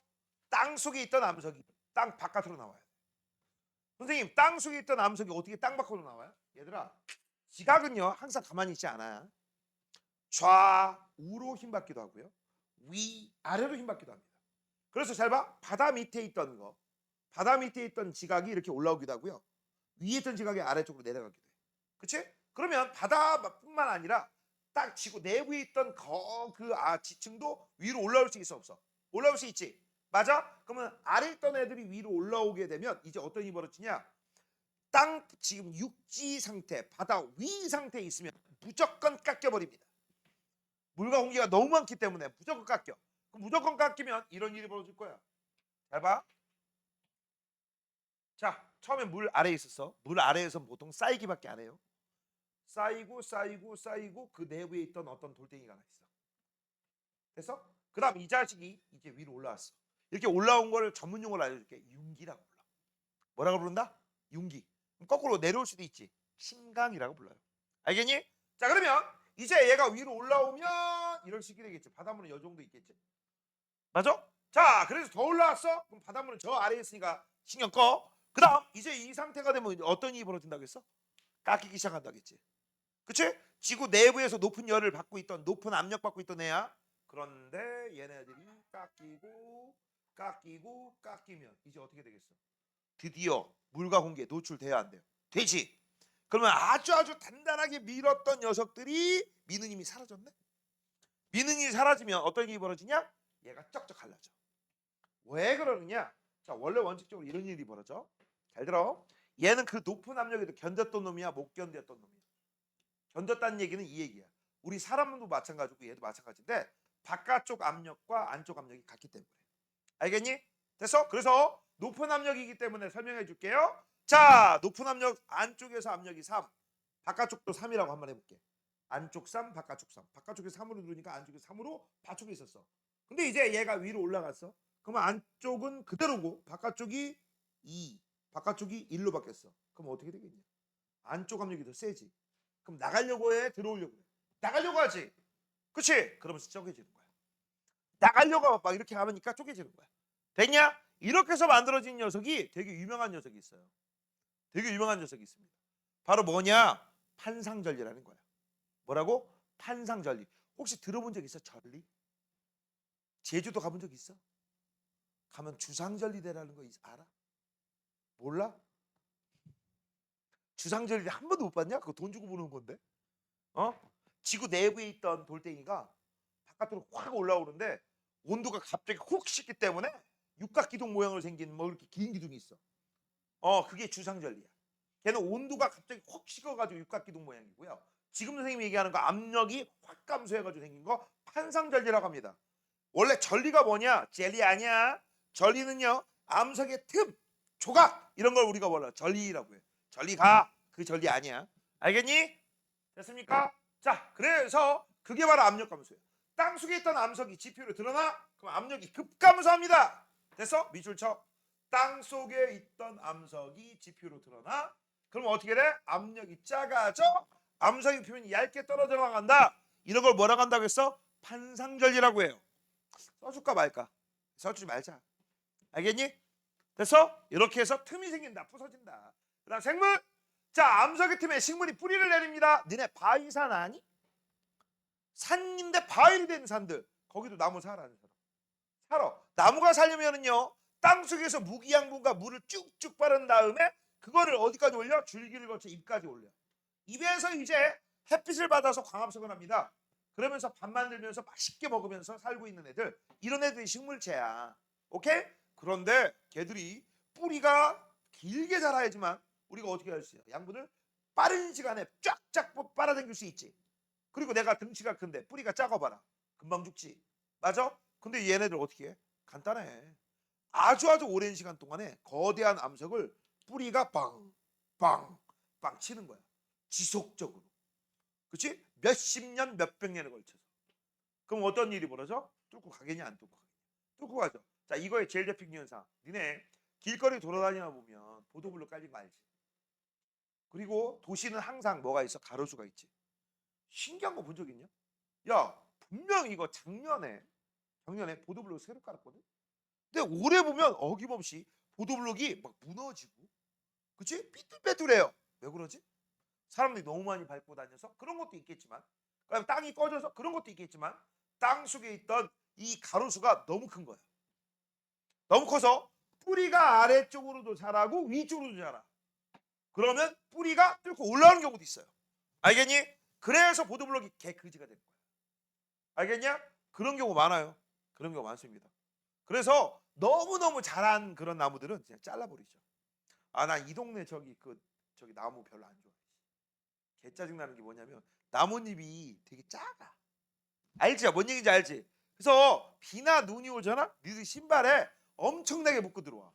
땅 속에 있던 암석이 땅 바깥으로 나와야 돼. 선생님, 땅 속에 있던 암석이 어떻게 땅 밖으로 나와요? 얘들아, 지각은요 항상 가만히 있지 않아요. 좌우로 힘받기도 하고요, 위아래로 힘받기도 합니다. 그래서 잘 봐. 바다 밑에 있던 지각이 이렇게 올라오기도 하고요, 위에 있던 지각이 아래쪽으로 내려가기도 해요. 그치? 그러면 바다뿐만 아니라 딱 지구 내부에 있던 지층도 위로 올라올 수 있어 없어? 올라올 수 있지. 맞아? 그러면 아래 있던 애들이 위로 올라오게 되면 이제 어떤 일이 벌어지냐? 땅 지금 육지 상태, 바다 위 상태에 있으면 무조건 깎여버립니다. 물과 공기가 너무 많기 때문에 무조건 깎여. 그럼 무조건 깎이면 이런 일이 벌어질 거야. 잘 봐. 자, 처음에 물 아래에 있었어. 물 아래에서 보통 쌓이기밖에 안 해요. 쌓이고 그 내부에 있던 어떤 돌덩이가 하나 있어. 됐어? 그 다음 이 자식이 이제 위로 올라왔어. 이렇게 올라온 거를 전문 용어로 알려줄게. 융기라고 불러. 뭐라고 부른다? 융기. 거꾸로 내려올 수도 있지. 심강이라고 불러요. 알겠니? 자, 그러면 이제 얘가 위로 올라오면 이런 식이 되겠지. 바닷물은 이 정도 있겠지. 맞아? 자, 그래서 더 올라왔어? 그럼 바닷물은 저 아래에 있으니까 신경 꺼. 그 다음 이제 이 상태가 되면 어떤 일이 벌어진다고 했어? 깎이기 시작한다겠지. 그치? 지구 내부에서 높은 열을 받고 있던, 높은 압력 받고 있던 애야. 그런데 얘네들이 깎이면 이제 어떻게 되겠어? 드디어 물과 공기에 노출돼야 안 돼요. 되지? 그러면 아주 단단하게 밀었던 녀석들이 미는 힘이 사라졌네? 미는 힘이 사라지면 어떤 일이 벌어지냐? 얘가 쩍쩍 갈라져. 왜 그러느냐? 자, 원래 원칙적으로 이런 일이 벌어져. 잘 들어. 얘는 그 높은 압력에도 견뎠던 놈이야, 못 견뎠던 놈이야? 견뎠다는 얘기는 이 얘기야. 우리 사람도 마찬가지고 얘도 마찬가지인데 바깥쪽 압력과 안쪽 압력이 같기 때문에. 알겠니? 됐어? 그래서 높은 압력이기 때문에 설명해 줄게요. 자, 높은 압력, 안쪽에서 압력이 3, 바깥쪽도 3이라고 한번 해볼게. 안쪽 3, 바깥쪽 3. 바깥쪽에 3으로 누르니까 안쪽에 3으로 바쪽에 있었어. 근데 이제 얘가 위로 올라갔어. 그러면 안쪽은 그대로고 바깥쪽이 2, 바깥쪽이 1로 바뀌었어. 그럼 어떻게 되겠냐? 안쪽 압력이 더 세지. 그럼 나가려고 해? 들어오려고 해? 나가려고 하지. 그치? 그러면서 쪼개지는 거야. 나가려고 막 이렇게 하니까 쪼개지는 거야. 됐냐? 이렇게 해서 만들어진 녀석이 되게 유명한 녀석이 있어요. 되게 유명한 녀석이 있습니다. 바로 뭐냐? 판상전리라는 거야. 뭐라고? 판상전리. 혹시 들어본 적 있어? 전리? 제주도 가본 적 있어? 가면 주상전리대라는 거 알아? 몰라? 주상전리대 한 번도 못 봤냐? 그거 돈 주고 보는 건데. 지구 내부에 있던 돌덩이가 바깥으로 확 올라오는데 온도가 갑자기 훅 식기 때문에 육각기둥 모양으로 생긴 뭐 이렇게 긴 기둥이 있어. 그게 주상절리야. 걔는 온도가 갑자기 확 식어가지고 육각기둥 모양이고요. 지금 선생님이 얘기하는 거 압력이 확 감소해가지고 생긴 거 판상절리라고 합니다. 원래 전리가 뭐냐? 젤리 아니야. 전리는요, 암석의 틈, 조각 이런 걸 우리가 몰라. 전리라고 해. 전리가 그 전리 아니야. 알겠니? 됐습니까? 자, 그래서 그게 바로 압력 감소예요. 땅 속에 있던 암석이 지표로 드러나? 그럼 압력이 급감소합니다. 됐어? 밑줄 쳐. 땅 속에 있던 암석이 지표로 드러나? 그럼 어떻게 돼? 압력이 작아져? 암석의 표면이 얇게 떨어져 나간다. 이런 걸 뭐라고 한다고 했어? 판상절리라고 해요. 써줄까 말까? 써주지 말자. 알겠니? 됐어? 이렇게 해서 틈이 생긴다. 부서진다. 그 다음 생물. 자, 암석의 틈에 식물이 뿌리를 내립니다. 너네 바위산 아니? 산인데 바위이 된 산들. 거기도 나무 살아는 사람. 살아. 나무가 살려면은요. 땅속에서 무기양분과 물을 쭉쭉 빠른 다음에 그거를 어디까지 올려? 줄기를 거쳐 잎까지 올려. 입에서 이제 햇빛을 받아서 광합성을 합니다. 그러면서 밥 만들면서 맛있게 먹으면서 살고 있는 애들. 이런 애들이 식물체야. 오케이? 그런데 걔들이 뿌리가 길게 자라야지만 우리가 어떻게 할 수 있어요? 양분을 빠른 시간에 쫙쫙 빨아당길 수 있지. 그리고 내가 등치가 큰데 뿌리가 작아봐라. 금방 죽지. 맞아? 근데 얘네들 어떻게 해? 간단해. 아주 오랜 시간 동안에 거대한 암석을 뿌리가 빵, 빵, 빵 치는 거야. 지속적으로. 그렇지? 몇십 년, 몇백 년에 걸쳐서. 그럼 어떤 일이 벌어져? 뚫고 가겠냐, 안 뚫고 가겠냐? 뚫고 가죠. 자, 이거의 제일 대표적인 현상. 니네 길거리 돌아다니다 보면 보도블록 깔린 거 알지? 그리고 도시는 항상 뭐가 있어? 가로수가 있지. 신기한 거 본 적 있냐? 야, 분명 이거 작년에 보도블록 새로 깔았거든? 근데 올해 보면 어김없이 보도블록이 막 무너지고, 그치? 삐뚤빼뚤해요. 왜 그러지? 사람들이 너무 많이 밟고 다녀서 그런 것도 있겠지만, 그다음에 땅이 꺼져서 그런 것도 있겠지만, 땅 속에 있던 이 가로수가 너무 큰 거야. 너무 커서 뿌리가 아래쪽으로도 자라고 위쪽으로도 자라. 그러면 뿌리가 뚫고 올라오는 경우도 있어요. 알겠니? 그래서 보도블록이 개그지가 되는 거야. 알겠냐? 그런 경우 많아요. 그런 경우 많습니다. 그래서 너무너무 자란 그런 나무들은 그냥 잘라버리죠. 아, 나 이 동네 저기 나무 별로 안 좋아해. 개 짜증나는 게 뭐냐면 나뭇잎이 되게 작아. 알지? 뭔 얘기인지 알지? 그래서 비나 눈이 오잖아? 니들 신발에 엄청나게 묻고 들어와.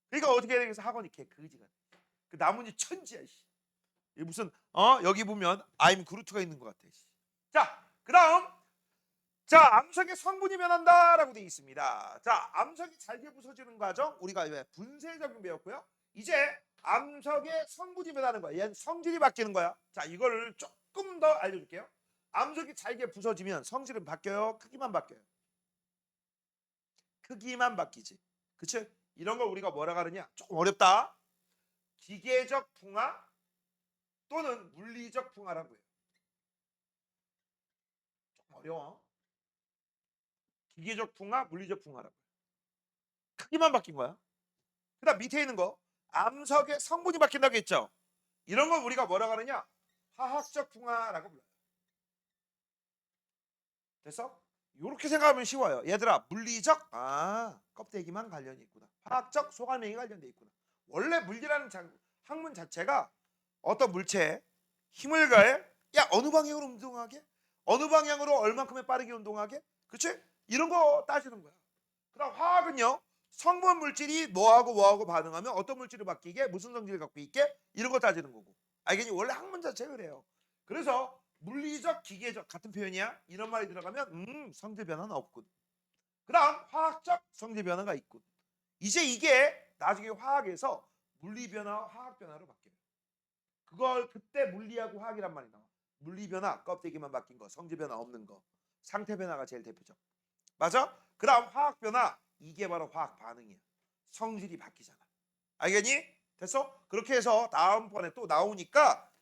그러니까 어떻게 해야 되겠어? 학원이 개 그지가 돼. 그 나뭇잎 천지야. 이 무슨 여기 보면 아임 그루트가 있는 것 같아. 자, 그다음 자, 암석의 성분이 변한다라고 되어 있습니다. 자, 암석이 잘게 부서지는 과정 우리가 분쇄 적용 배웠고요. 이제 암석의 성분이 변하는 거야. 얘는 성질이 바뀌는 거야. 자, 이거를 조금 더 알려줄게요. 암석이 잘게 부서지면 성질은 바뀌어요? 크기만 바뀌어요? 크기만 바뀌지. 그치? 이런 걸 우리가 뭐라 하느냐? 조금 어렵다. 기계적 풍화 또는 물리적 풍화라고 해요. 조금 어려워. 기계적 풍화, 물리적 풍화라고 해요. 크기만 바뀐 거야. 그다음 밑에 있는 거 암석의 성분이 바뀐다고 했죠. 이런 걸 우리가 뭐라고 하느냐? 화학적 풍화라고 불러요. 됐어? 이렇게 생각하면 쉬워요. 얘들아, 물리적 껍데기만 관련이 있구나. 화학적 소갈맹이 관련돼 있구나. 원래 물리라는 학문 자체가 어떤 물체에 힘을 가해 야 어느 방향으로 운동하게? 어느 방향으로 얼만큼의 빠르게 운동하게? 그치? 이런 거 따지는 거야. 그다음 화학은요. 성분 물질이 뭐하고 반응하면 어떤 물질이 바뀌게 무슨 성질을 갖고 있게 이런 거 따지는 거고. 알겠니? 원래 학문 자체가 그래요. 그래서 물리적, 기계적 같은 표현이야. 이런 말이 들어가면 성질 변화는 없군. 그다음 화학적 성질 변화가 있군. 이제 이게 나중에 화학에서 물리 변화와 화학 변화로 바뀌어요. 그걸 그때 물리하고 화학이란 말이 나와. 물리 변화 껍데기만 바뀐 거, 성질 변화 없는 거, 상태 변화가 제일 대표적. 맞아? 그다음 화학 변화 이게 바로 화학 반응이야. 성질이 바뀌잖아. 알겠니? 됐어? 그렇게 해서 다음번에 또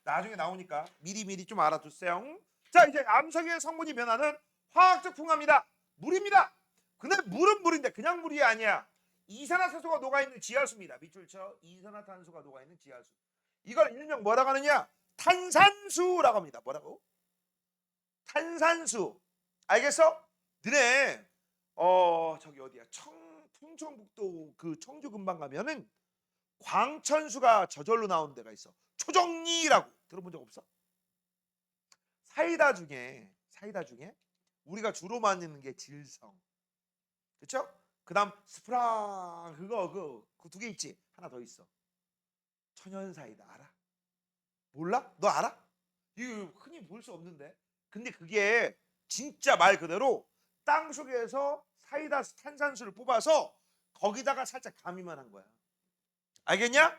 나중에 나오니까 미리 좀 알아두세요. 자, 이제 암석의 성분이 변하는 화학적 풍화입니다. 물입니다. 근데 물은 물인데 그냥 물이 아니야. 이산화탄소가 녹아있는 지하수입니다. 밑줄 쳐. 이산화탄소가 녹아있는 지하수. 이걸 일명 뭐라고 하느냐? 탄산수라고 합니다. 뭐라고? 탄산수. 알겠어? 너네 저기 어디야? 충청북도 그 청주 근방 가면은 광천수가 저절로 나오는 데가 있어. 초정리라고 들어본 적 없어? 사이다 중에 우리가 주로 만드는 게 질성. 그렇죠? 그다음 스프랑 그거 그 두 개 있지. 하나 더 있어. 천연 사이다 알아? 몰라? 너 알아? 이거 흔히 볼 수 없는데. 근데 그게 진짜 말 그대로 땅 속에서 사이다 탄산수를 뽑아서 거기다가 살짝 가미만 한 거야. 알겠냐?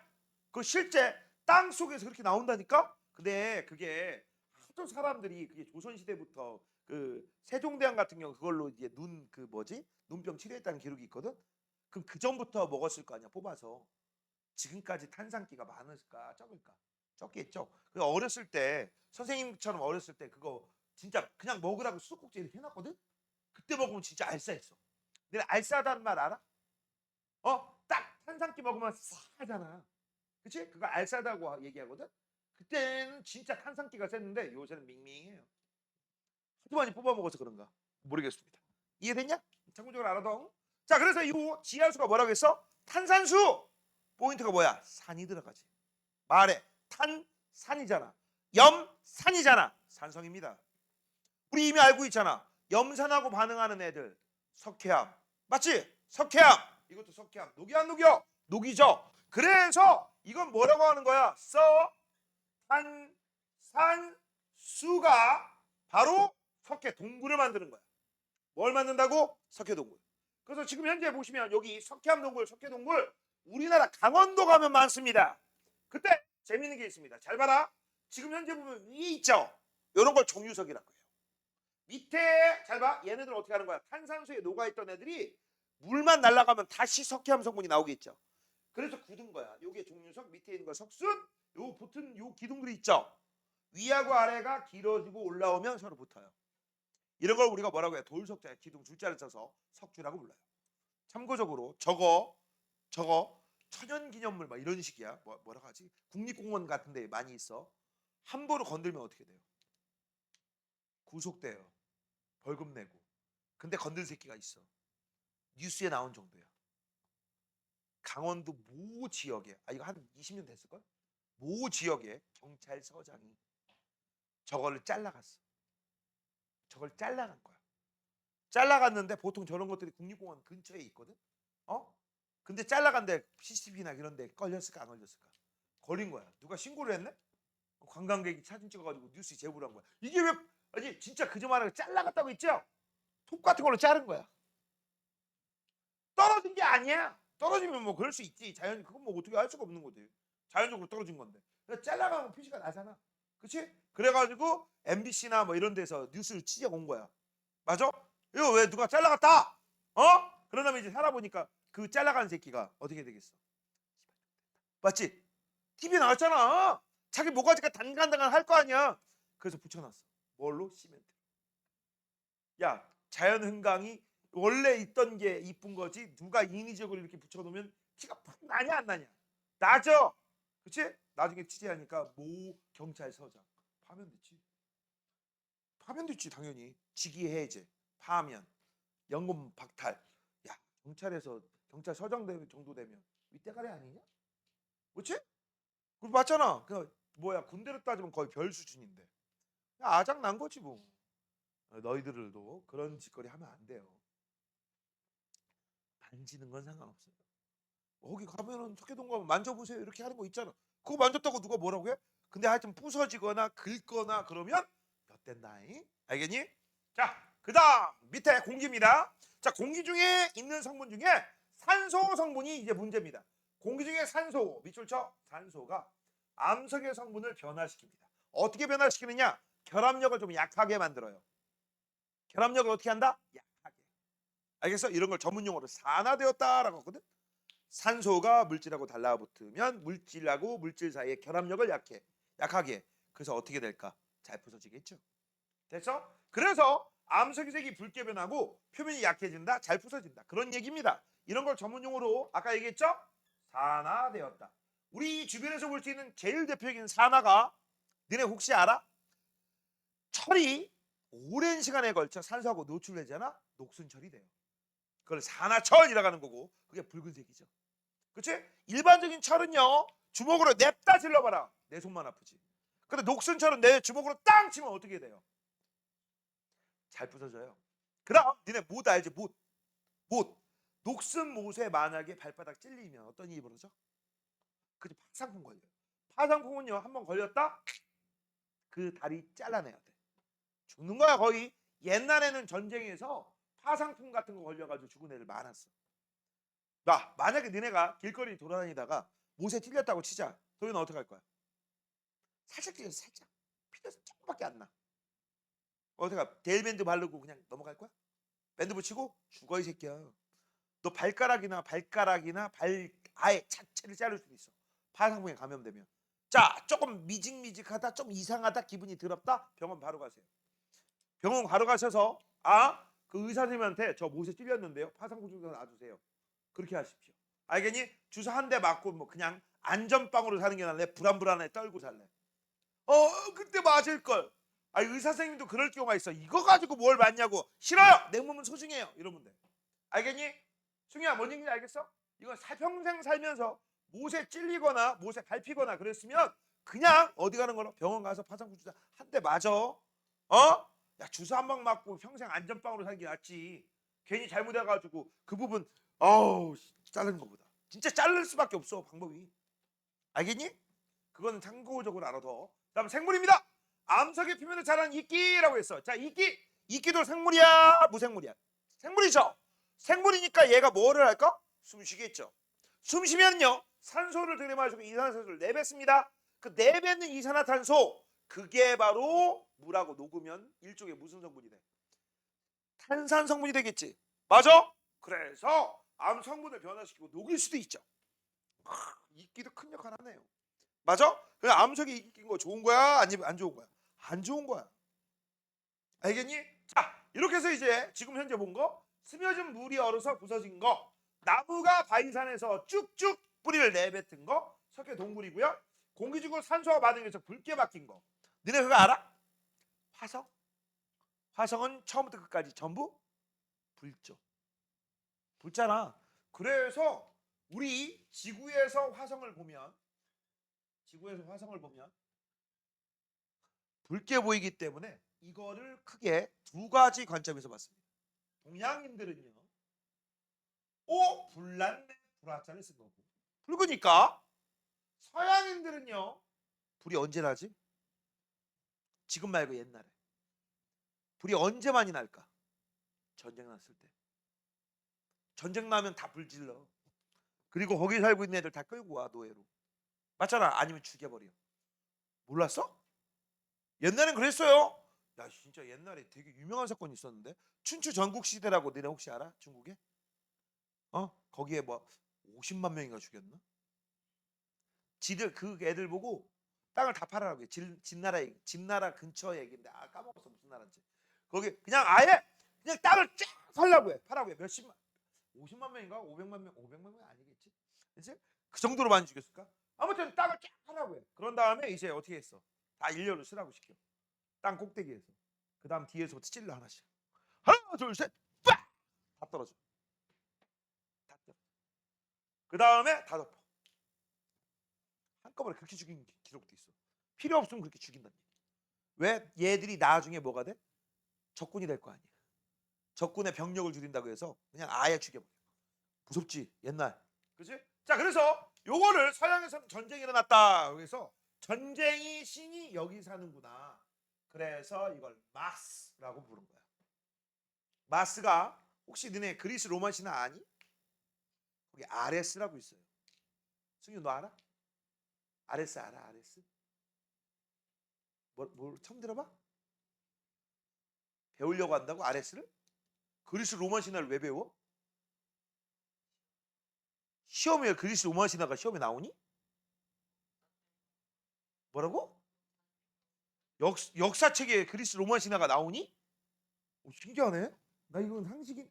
그 실제 땅 속에서 그렇게 나온다니까? 근데 그게 하도 사람들이 그게 조선시대부터 그 세종대왕 같은 경우 그걸로 이제 눈 그 뭐지? 눈병 치료했다는 기록이 있거든. 그럼 그 전부터 먹었을 거 아니야 뽑아서. 지금까지 탄산기가 많을까 적을까? 적겠죠. 그 어렸을 때 선생님처럼 어렸을 때 그거 진짜 그냥 먹으라고 수도꼭지 이렇게 해놨거든. 그때 먹으면 진짜 알싸했어. 내가 알싸다는 말 알아? 딱 탄산기 먹으면 싸하잖아. 그치? 그거 알싸다고 얘기하거든. 그때는 진짜 탄산기가 셌는데 요새는 밍밍해요. 하도 많이 뽑아 먹어서 그런가 모르겠습니다. 이해됐냐? 참고적으로 알아둬. 자, 그래서 이 지하수가 뭐라고 했어? 탄산수. 포인트가 뭐야? 산이 들어가지. 말해. 탄산이잖아. 염산이잖아. 산성입니다. 우리 이미 알고 있잖아. 염산하고 반응하는 애들 석회암. 맞지? 석회암. 이것도 석회암. 녹이 안 녹여? 녹이죠. 그래서 이건 뭐라고 하는 거야? 탄산수가 바로 석회 동굴을 만드는 거야. 뭘 만든다고? 석회 동굴. 그래서 지금 현재 보시면 여기 석회암 동굴, 석회 동굴 우리나라 강원도 가면 많습니다. 그때 재밌는 게 있습니다. 잘 봐라. 지금 현재 보면 위에 있죠. 이런 걸 종유석이라고 해요. 밑에 잘 봐. 얘네들 어떻게 하는 거야? 탄산수에 녹아있던 애들이 물만 날아가면 다시 석회암 성분이 나오겠죠. 그래서 굳은 거야. 요게 종유석, 밑에 있는 거 석순, 요 붙은 요 기둥들이 있죠. 위하고 아래가 길어지고 올라오면 서로 붙어요. 이런 걸 우리가 뭐라고 해요? 돌석자에 기둥 줄자를 써서 석주라고 불러요. 참고적으로 저거 천연기념물 막 이런 식이야. 뭐라고 하지? 국립공원 같은 데 많이 있어. 함부로 건들면 어떻게 돼요? 구속돼요. 벌금 내고. 근데 건들 새끼가 있어. 뉴스에 나온 정도야. 강원도 모 지역에 이거 한 20년 됐을걸? 모 지역에 경찰서장이 저거를 잘라갔어. 저걸 잘라간 거야. 잘라갔는데 보통 저런 것들이 국립공원 근처에 있거든. 근데 잘라간데 CCTV나 이런 데 걸렸을까 안 걸렸을까? 걸린 거야. 누가 신고를 했네? 관광객이 사진 찍어가지고 뉴스에 제보를 한 거야. 이게 왜 아니 진짜 그저만하게 잘라갔다고 있죠? 톱 같은 걸로 자른 거야. 떨어진 게 아니야. 떨어지면 뭐 그럴 수 있지. 자연 그건 뭐 어떻게 할 수가 없는 거지. 자연적으로 떨어진 건데. 그러니까 잘라가면 표시가 나잖아. 그렇지? 그래가지고 MBC나 뭐 이런 데서 뉴스를 취재 온 거야. 맞아? 이거 왜 누가 잘라갔다? 그러다면 이제 살아보니까 그 잘라간 새끼가 어떻게 되겠어? 맞지? TV에 나왔잖아. 자기 모가지가 단간단간 할 거 아니야. 그래서 붙여놨어. 뭘로? 시멘트. 야, 자연 흥강이 원래 있던 게 이쁜 거지 누가 인위적으로 이렇게 붙여놓으면 티가 팍 나냐 안 나냐? 나죠. 그치? 나중에 취재하니까 모 경찰서장 파면 됐지. 파면 됐지 당연히. 직위 해제, 파면, 연금 박탈. 야, 경찰에서 경찰서장 정도 되면 윗대가리 아니냐? 그렇지? 그 맞잖아. 그 뭐야 군대로 따지면 거의 별 수준인데. 야, 아작 난 거지 뭐. 너희들도 그런 짓거리 하면 안 돼요. 만지는 건 상관없어요. 거기 가면은 석회동 가면 만져보세요 이렇게 하는 거 있잖아. 그거 만졌다고 누가 뭐라고 해? 근데 하여튼 부서지거나 긁거나 그러면 몇 된다잉? 알겠니? 자, 그다음 밑에 공기입니다. 자, 공기 중에 있는 성분 중에 산소 성분이 이제 문제입니다. 공기 중에 산소 밑줄 쳐. 산소가 암석의 성분을 변화시킵니다. 어떻게 변화시키느냐? 결합력을 좀 약하게 만들어요. 결합력을 어떻게 한다? 약하게. 알겠어? 이런 걸 전문 용어로 산화되었다라고 하거든. 산소가 물질하고 달라붙으면 물질하고 물질 사이의 결합력을 약하게. 그래서 어떻게 될까? 잘 부서지겠죠. 됐어? 그래서 암석의 색이 붉게 변하고 표면이 약해진다, 잘 부서진다. 그런 얘기입니다. 이런 걸 전문 용어로 아까 얘기했죠? 산화되었다. 우리 주변에서 볼 수 있는 제일 대표적인 산화가 너네 혹시 알아? 철이 오랜 시간에 걸쳐 산소하고 노출되잖아. 녹순철이 돼요. 그걸 산화철이라고 하는 거고 그게 붉은색이죠. 그렇지? 일반적인 철은요 주먹으로 냅다 질러봐라 내 손만 아프지. 근데 녹슨철은 내 주먹으로 땅 치면 어떻게 돼요? 잘 부서져요. 그럼 니네 못 알지? 못. 녹슨 못에 만약에 발바닥 찔리면 어떤 일이 벌어져? 그게 파상풍 걸려요. 파상풍은요 한번 걸렸다 그 다리 잘라내야 돼. 죽는 거야 거의. 옛날에는 전쟁에서 파상풍 같은 거 걸려가지고 죽은 애들 많았어. 만약에 너네가 길거리 돌아다니다가 못에 찔렸다고 치자. 너희는 어떻게 할 거야? 살짝 찔렸어. 살짝. 피가 조금밖에 안 나. 어디가 데일밴드 바르고 그냥 넘어갈 거야? 밴드 붙이고 죽어 이 새끼야. 너 발가락이나 발 아예 자체를 자를 수도 있어. 파상풍에 감염되면. 자, 조금 미직미직하다, 좀 이상하다, 기분이 더럽다, 병원 바로 가세요. 병원 바로 가셔서 그 의사 선생님한테 저 못에 찔렸는데요. 파상풍 좀 놔주세요. 그렇게 하십시오. 알겠니? 주사 한 대 맞고 뭐 그냥 안전빵으로 사는 게 나을래? 불안불안해 떨고 살래? 그때 맞을 걸. 의사 선생님도 그럴 경우가 있어. 이거 가지고 뭘 맞냐고. 싫어요. 내 몸은 소중해요. 이러면 돼. 알겠니? 승희야, 뭔 얘기인지 알겠어? 이건 평생 살면서 못에 찔리거나 못에 밟히거나 그랬으면 그냥 어디 가는 거로 병원 가서 파상풍 주사 한 대 맞아. 야, 주사 한 방 맞고 평생 안전빵으로 살기 낫지. 괜히 잘못해가지고 그 부분 자르는 것보다 진짜 자를 수밖에 없어 방법이. 알겠니? 그건 참고적으로 알아둬. 다음 생물입니다. 암석의 표면을 자라는 이끼라고 했어. 자, 이끼도 생물이야, 무생물이야? 생물이죠. 생물이니까 얘가 뭐를 할까? 숨 쉬겠죠. 숨 쉬면요 산소를 들이마시고 이산화탄소를 내뱉습니다. 그 내뱉는 이산화탄소 그게 바로 물하고 녹으면 일종의 무슨 성분이 돼? 탄산 성분이 되겠지. 맞아? 그래서 암 성분을 변화시키고 녹일 수도 있죠. 이끼도 큰 역할 하네요. 맞아? 그 암석이 이낀 거 좋은 거야? 아니면 안 좋은 거야? 안 좋은 거야. 알겠니? 자, 이렇게 해서 이제 지금 현재 본 거 스며진 물이 얼어서 부서진 거, 나무가 바위산에서 쭉쭉 뿌리를 내뱉은 거, 석회 동굴이고요. 공기 중으로 산소가 반응해서 붉게 바뀐 거. 너네 그거 알아? 화성? 화성은 처음부터 끝까지 전부 붉죠. 붉잖아. 그래서 우리 지구에서 화성을 보면 붉게 보이기 때문에 이거를 크게 두 가지 관점에서 봤습니다. 동양인들은요, 불났네, 불화자를 쓴 거고, 붉으니까. 서양인들은요, 불이 언제 나지? 지금 말고 옛날에. 불이 언제 많이 날까? 전쟁 났을 때. 전쟁 나면 다 불질러. 그리고 거기 살고 있는 애들 다 끌고 와 노예로. 맞잖아. 아니면 죽여버려. 몰랐어? 옛날엔 그랬어요. 야, 진짜 옛날에 되게 유명한 사건이 있었는데, 춘추 전국시대라고 너네 혹시 알아? 중국에? 거기에 뭐 50만 명인가 죽였나? 지들 그 애들 보고 땅을 다 팔아라고 해. 진나라 근처 얘기인데 까먹었어 무슨 나라인지. 거기 그냥 아예 그냥 땅을 쫙 팔라고 해. 파라고 해. 몇십만 50만 명인가? 500만 명 아니겠지? 그치? 그 정도로 많이 죽였을까? 아무튼 땅을 쫙 파라고 해. 그런 다음에 이제 어떻게 했어? 다 일렬로 쓰라고 시켜. 땅 꼭대기에서. 그 다음 뒤에서부터 찔러 하나씩. 하나 둘 셋 빡! 다 떨어져. 다 떨어져. 그 다음에 다 덮어. 한꺼번에 그렇게 죽인 기록도 있어. 필요 없으면 그렇게 죽인다는 얘기. 왜? 얘들이 나중에 뭐가 돼? 적군이 될 거 아니야. 적군의 병력을 줄인다고 해서 그냥 아예 죽여버려. 무섭지 옛날. 그치? 자, 그래서 요거를 서양에서는 전쟁이 일어났다. 그래서 전쟁이 신이 여기 사는구나. 그래서 이걸 마스라고 부른 거야. 마스가 혹시 너네 그리스 로마 신화 아니? 거기 아레스라고 있어요. 승유 너 알아? 아레스 알아? 아레스? 뭘 처음 들어봐? 배우려고 한다고 아레스를? 그리스 로마 신화를 왜 배워? 시험에 그리스 로마 신화가 시험에 나오니? 뭐라고? 역사책에 그리스 로마 신화가 나오니? 신기하네. 나 이건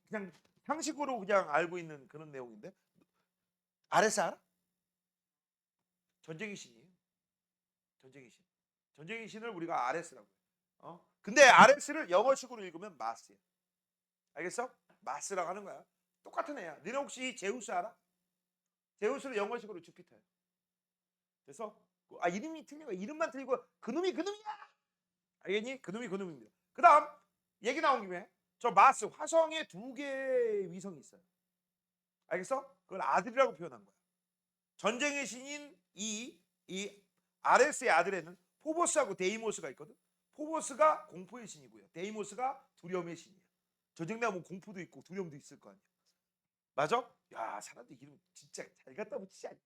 그냥 상식으로 그냥 알고 있는 그런 내용인데. 아레스 알아? 전쟁의 신이에요. 전쟁의 신. 전쟁의 신을 우리가 아레스라고 해. 근데 아레스를 영어식으로 읽으면 마스야. 알겠어? 마스라고 하는 거야. 똑같은 애야. 너네 혹시 제우스 알아? 제우스를 영어식으로 주피터야. 그래서 이름이 틀린 거야. 이름만 틀리고 그놈이야. 알겠니? 그놈이 그놈입니다. 그 다음 얘기 나온 김에 저 마스 화성에 2개의 위성이 있어요. 알겠어? 그걸 아들이라고 표현한 거야. 전쟁의 신인 이 아레스의 아들에는 포보스하고 데이모스가 있거든. 포보스가 공포의 신이고요. 데이모스가 두려움의 신이야. 전쟁 나면 공포도 있고 두려움도 있을 거 아니야. 맞아? 야, 사람들 이름 진짜 잘 갖다 붙이지 않냐?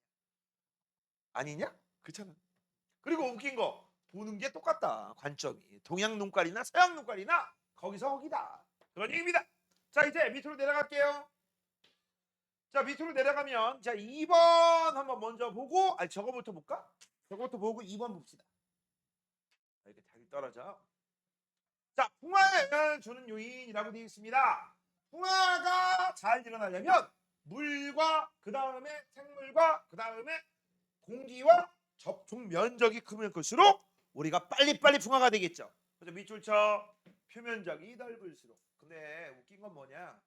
아니냐? 그렇잖아. 그리고 웃긴 거 보는 게 똑같다. 관점이. 동양 눈깔이나 서양 눈깔이나 거기서 거기다. 그런 얘기입니다. 자, 이제 밑으로 내려갈게요. 자, 밑으로 내려가면 자 2번 한번 먼저 보고 저거부터 볼까? 저거부터 보고 2번 봅시다. 이렇게 잘 떨어져. 자, 풍화에 영향을 주는 요인이라고 되어 있습니다. 풍화가 잘 일어나려면 물과 그 다음에 생물과 그 다음에 공기와 접촉 면적이 크면 클수록 우리가 빨리빨리 풍화가 되겠죠. 그래서 밑줄 쳐. 표면적이 넓을수록. 근데 웃긴 건 뭐냐?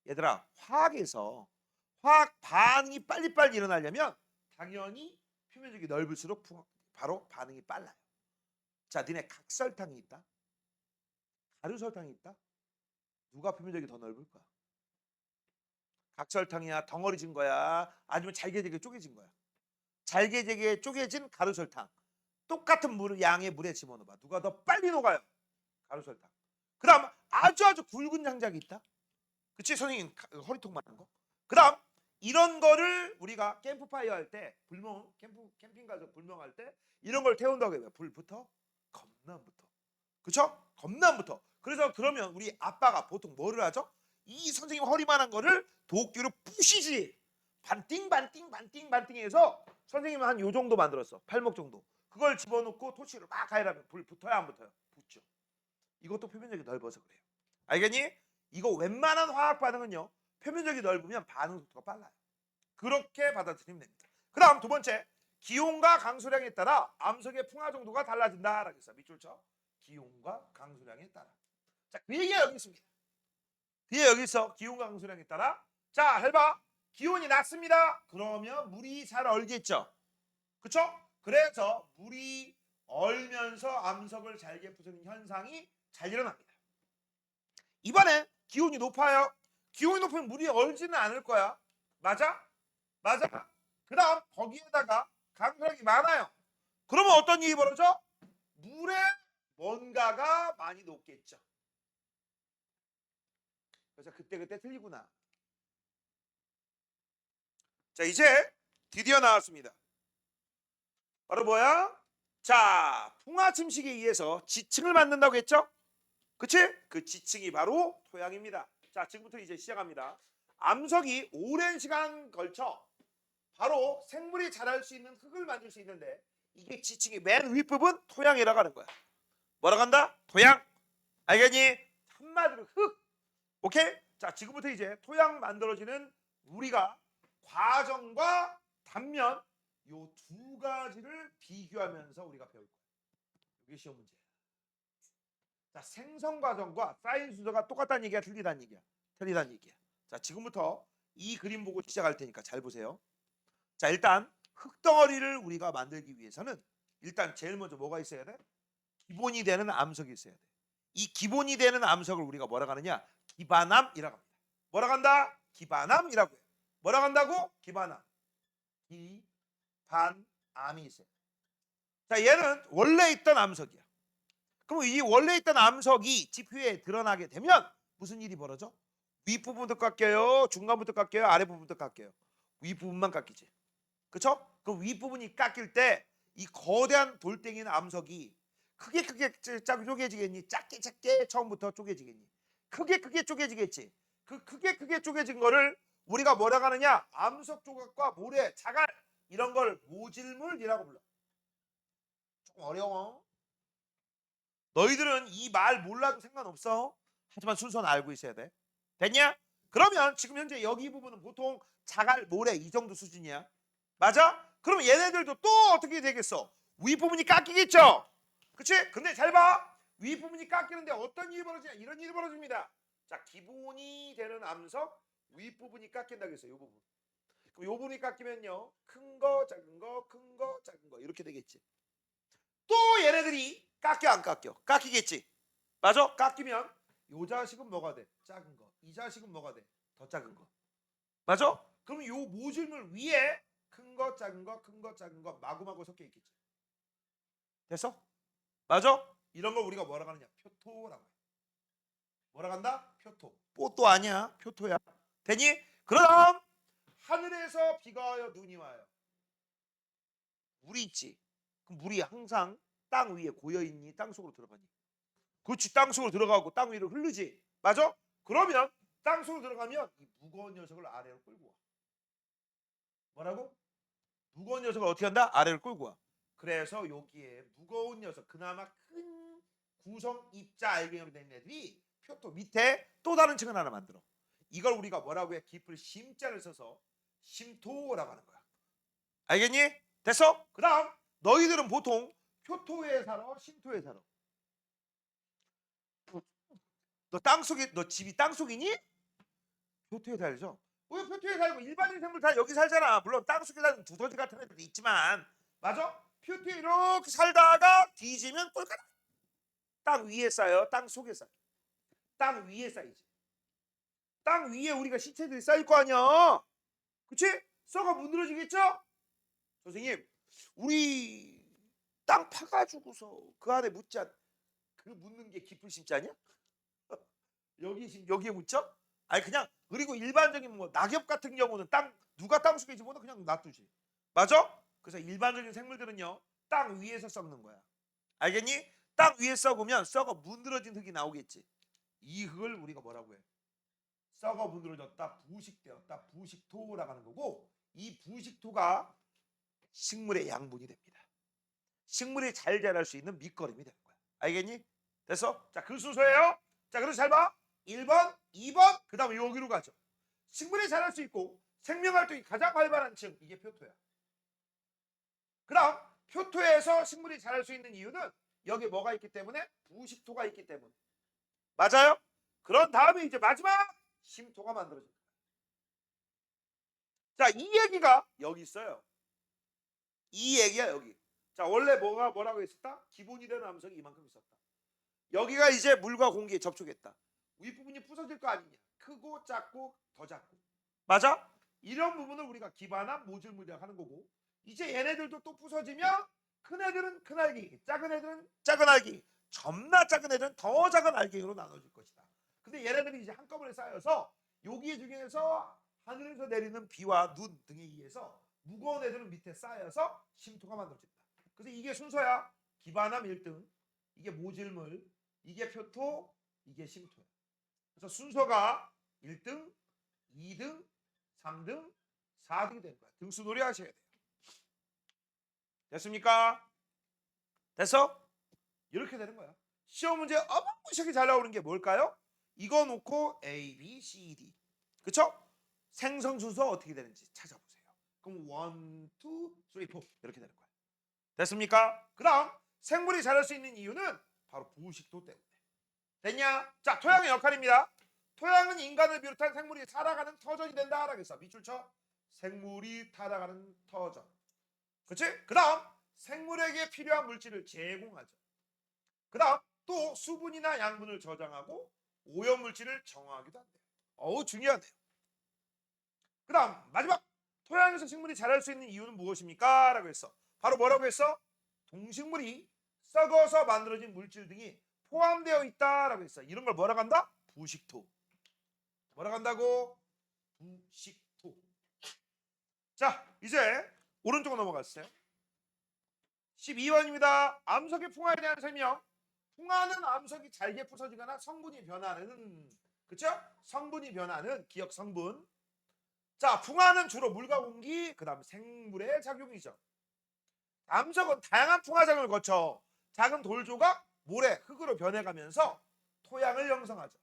얘들아, 화학에서 화학 반응이 빨리빨리 일어나려면 당연히 표면적이 넓을수록 바로 반응이 빨라요. 자, 니네 각설탕이 있다? 가루설탕이 있다? 누가 표면적이 더 넓을 거야? 각설탕이야? 덩어리진 거야? 아니면 잘게잘게 쪼개진 거야? 잘게잘게 쪼개진 가루설탕. 똑같은 양의 물에 집어넣어봐. 누가 더 빨리 녹아요? 가루설탕. 그 다음 아주 굵은 장작이 있다? 그치? 선생님 허리통 많은 거. 그 다음 이런 거를 우리가 캠프파이어 할 때 캠핑 가서 불멍할 때 이런 걸 태운다고 해요. 불 붙어? 겁나 안 붙어. 그쵸? 겁나 안 붙어. 그래서 그러면 우리 아빠가 보통 뭐를 하죠? 이 선생님 허리만한 거를 도끼로 부시지. 반띵 해서 선생님은 한 요 정도 만들었어. 팔목 정도. 그걸 집어넣고 토치를 막 가열하면 불 붙어요, 안 붙어요? 붙죠. 이것도 표면적이 넓어서 그래요. 알겠니? 이거 웬만한 화학 반응은요, 표면적이 넓으면 반응 속도가 빨라요. 그렇게 받아들이면 됩니다. 그 다음 두 번째, 기온과 강수량에 따라 암석의 풍화 정도가 달라진다라고 했어요. 밑줄 쳐. 기온과 강수량에 따라. 자, 그 얘기가 여기 있습니다. 뒤에 여기 있어. 기온과 강수량에 따라. 자, 해봐. 기온이 낮습니다. 그러면 물이 잘 얼겠죠. 그쵸? 그래서 물이 얼면서 암석을 잘게 부수는 현상이 잘 일어납니다. 이번엔 기온이 높아요. 기온이 높으면 물이 얼지는 않을 거야. 맞아? 맞아. 그 다음 거기에다가 강수량이 많아요. 그러면 어떤 일이 벌어져? 물에 뭔가가 많이 녹겠죠. 그래서 그때 틀리구나. 자, 이제 드디어 나왔습니다. 바로 뭐야? 자, 풍화 침식에 의해서 지층을 만든다고 했죠? 그치? 그 지층이 바로 토양입니다. 자, 지금부터 이제 시작합니다. 암석이 오랜 시간 걸쳐 바로 생물이 자랄 수 있는 흙을 만들 수 있는데 이게 지층의 맨 윗부분 토양이라고 하는 거야. 뭐라고 한다? 토양. 알겠니? 한마디로 흙. 오케이? 자, 지금부터 이제 토양 만들어지는 우리가 과정과 단면 요 두 가지를 비교하면서 우리가 배울 거예요. 이게 시험 문제야. 자, 생성 과정과 쌓인 순서가 똑같다는 얘기야, 틀리다는 얘기야? 틀리다는 얘기야. 자, 지금부터 이 그림 보고 시작할 테니까 잘 보세요. 자, 일단 흙덩어리를 우리가 만들기 위해서는 일단 제일 먼저 뭐가 있어야 돼? 기본이 되는 암석이 있어야 돼. 이 기본이 되는 암석을 우리가 뭐라고 하느냐? 기반암이라고 합니다. 뭐라고 한다? 기반암이라고 해요. 뭐라고 한다고? 기반암. 기반암이 있어요. 자, 얘는 원래 있던 암석이야. 그럼 이 원래 있던 암석이 지표에 드러나게 되면 무슨 일이 벌어져? 윗부분부터 깎여요? 중간부터 깎여요? 아랫부분부터 깎여요? 윗부분만 깎이지. 그쵸? 그럼 윗부분이 깎일 때 이 거대한 돌덩이는 암석이 크게 쪼개지겠니? 작게 처음부터 쪼개지겠니? 크게 쪼개지겠지. 그 크게 쪼개진 거를 우리가 뭐라고 하느냐? 암석 조각과 모래, 자갈 이런 걸 모질물이라고 불러. 조금 어려워. 너희들은 이 말 몰라도 상관없어. 하지만 순서는 알고 있어야 돼. 됐냐? 그러면 지금 현재 여기 부분은 보통 자갈, 모래 이 정도 수준이야. 맞아? 그럼 얘네들도 또 어떻게 되겠어? 윗부분이 깎이겠죠? 그치? 근데 잘 봐. 윗부분이 깎이는데 어떤 일이 벌어지냐? 이런 일이 벌어집니다. 자, 기본이 되는 암석 윗부분이 깎인다고 했어요. 이 부분. 그럼 이 부분이 깎이면요. 큰 거, 작은 거, 큰 거, 작은 거 이렇게 되겠지. 또 얘네들이 깎여 안 깎여? 깎이겠지. 맞아? 깎이면 요 자식은 뭐가 돼? 작은 거. 이 자식은 뭐가 돼? 더 작은 거. 맞아? 그럼 요 모질물 위에 큰 거, 작은 거, 큰 거, 작은 거 마구마구 섞여 있겠지. 됐어? 맞아? 이런 걸 우리가 뭐라고 하느냐? 표토라고 해. 뭐라고 한다? 표토. 뽀또 아니야. 표토야. 되니? 그럼 하늘에서 비가 와요, 눈이 와요. 물이 있지. 그럼 물이 항상 땅 위에 고여있니? 땅 속으로 들어가니? 그렇지. 땅 속으로 들어가고 땅 위로 흐르지. 맞아? 그러면 땅 속으로 들어가면 이 무거운 녀석을 아래로 끌고 와. 뭐라고? 무거운 녀석을 어떻게 한다? 아래로 끌고 와. 그래서 여기에 무거운 녀석, 그나마 큰 구성 입자 알갱이로 된 애들이 표토 밑에 또 다른 층을 하나 만들어. 이걸 우리가 뭐라고 해? 깊을 심자를 써서 심토라고 하는 거야. 알겠니? 됐어? 그 다음 너희들은 보통 표토에 살아? 심토에 살아? 너 땅속에, 너 집이 땅속이니? 표토에 살죠? 왜 표토에 살고 일반인 생물 다 여기 살잖아. 물론 땅속에 사는 두더지 같은 애들도 있지만, 맞아? 표토에 이렇게 살다가 뒤지면 꼴까나 땅 위에 쌓여, 땅 속에 쌓여. 땅 위에 쌓이지. 땅 위에 우리가 시체들이 쌓일 거 아니야. 그치? 썩어 문드러지겠죠? 선생님, 우리 땅 파가지고서 그 안에 묻자. 그 묻는 게 깊은 심자 아니야? 여기에 묻죠? 아니 그냥, 그리고 일반적인 뭐 낙엽 같은 경우는 땅, 누가 땅 속에 집어넣어 그냥 놔두지. 맞아? 그래서 일반적인 생물들은요 땅 위에서 썩는 거야. 알겠니? 땅 위에 썩으면 썩어 문드러진 흙이 나오겠지. 이 흙을 우리가 뭐라고 해? 썩어 문드러졌다, 부식되었다, 부식토라고 하는 거고, 이 부식토가 식물의 양분이 됩니다. 식물이 잘 자랄 수 있는 밑거름이 되는 거야. 알겠니? 됐어? 자, 그 순서예요. 자, 그래서 잘 봐. 1번, 2번, 그 다음에 여기로 가죠. 식물이 자랄 수 있고 생명활동이 가장 활발한 층, 이게 표토야. 그 다음 표토에서 식물이 자랄 수 있는 이유는 여기 뭐가 있기 때문에? 부식토가 있기 때문에. 맞아요? 그런 다음에 이제 마지막 심토가 만들어집니다. 자, 이 얘기가 여기 있어요. 이 얘기야 여기. 자, 원래 뭐라고 했었다? 기본이 되는 암석이 이만큼 있었다. 여기가 이제 물과 공기에 접촉했다. 윗부분이 부서질 거 아니냐. 크고 작고 더 작고. 맞아? 이런 부분을 우리가 기반함 모질물이라고 하는 거고, 이제 얘네들도 또 부서지면 큰 애들은 큰 알갱이, 작은 애들은 작은 알갱이, 겁나 작은 애들은 더 작은 알갱이로 나눠질 것이다. 근데 얘네들이 이제 한꺼번에 쌓여서 여기 중에서 하늘에서 내리는 비와 눈 등에 의해서 무거운 애들은 밑에 쌓여서 심토가 만들어진다. 그래서 이게 순서야. 기반함 1등, 이게 모질물, 이게 표토, 이게 심토야. 그래서 순서가 1등, 2등, 3등, 4등이 되는 거야. 등수놀이 하셔야 돼요. 됐습니까? 됐어? 이렇게 되는 거야. 시험 문제 어마무시하게 잘 나오는 게 뭘까요? 이거 놓고 A, B, C, D. 그쵸? 생성 순서 어떻게 되는지 찾아보세요. 그럼 1, 2, 3, 4 이렇게 되는 거야. 됐습니까? 그 다음 생물이 자랄 수 있는 이유는 바로 부식도 때문에. 됐냐? 자, 토양의 역할입니다. 토양은 인간을 비롯한 생물이 살아가는 터전이 된다라고 했어. 밑줄 쳐. 생물이 살아가는 터전. 그렇지? 그 다음 생물에게 필요한 물질을 제공하죠. 그 다음 또 수분이나 양분을 저장하고 오염물질을 정화하기도 한대요. 어우, 중요하네요. 그 다음 마지막, 토양에서 식물이 자랄 수 있는 이유는 무엇입니까? 라고 했어. 바로 뭐라고 했어? 동식물이 썩어서 만들어진 물질 등이 포함되어 있다라고 했어. 이런 걸 뭐라고 한다? 부식토. 뭐라고 한다고? 부식토. 자, 이제 오른쪽으로 넘어갔어요. 12번입니다. 암석의 풍화에 대한 설명. 풍화는 암석이 잘게 부서지거나 성분이 변하는, 그쵸? 성분이 변하는 기억 성분. 자, 풍화는 주로 물과 공기, 그 다음 생물의 작용이죠. 암석은 다양한 풍화 작용을 거쳐 작은 돌 조각, 모래, 흙으로 변해가면서 토양을 형성하죠.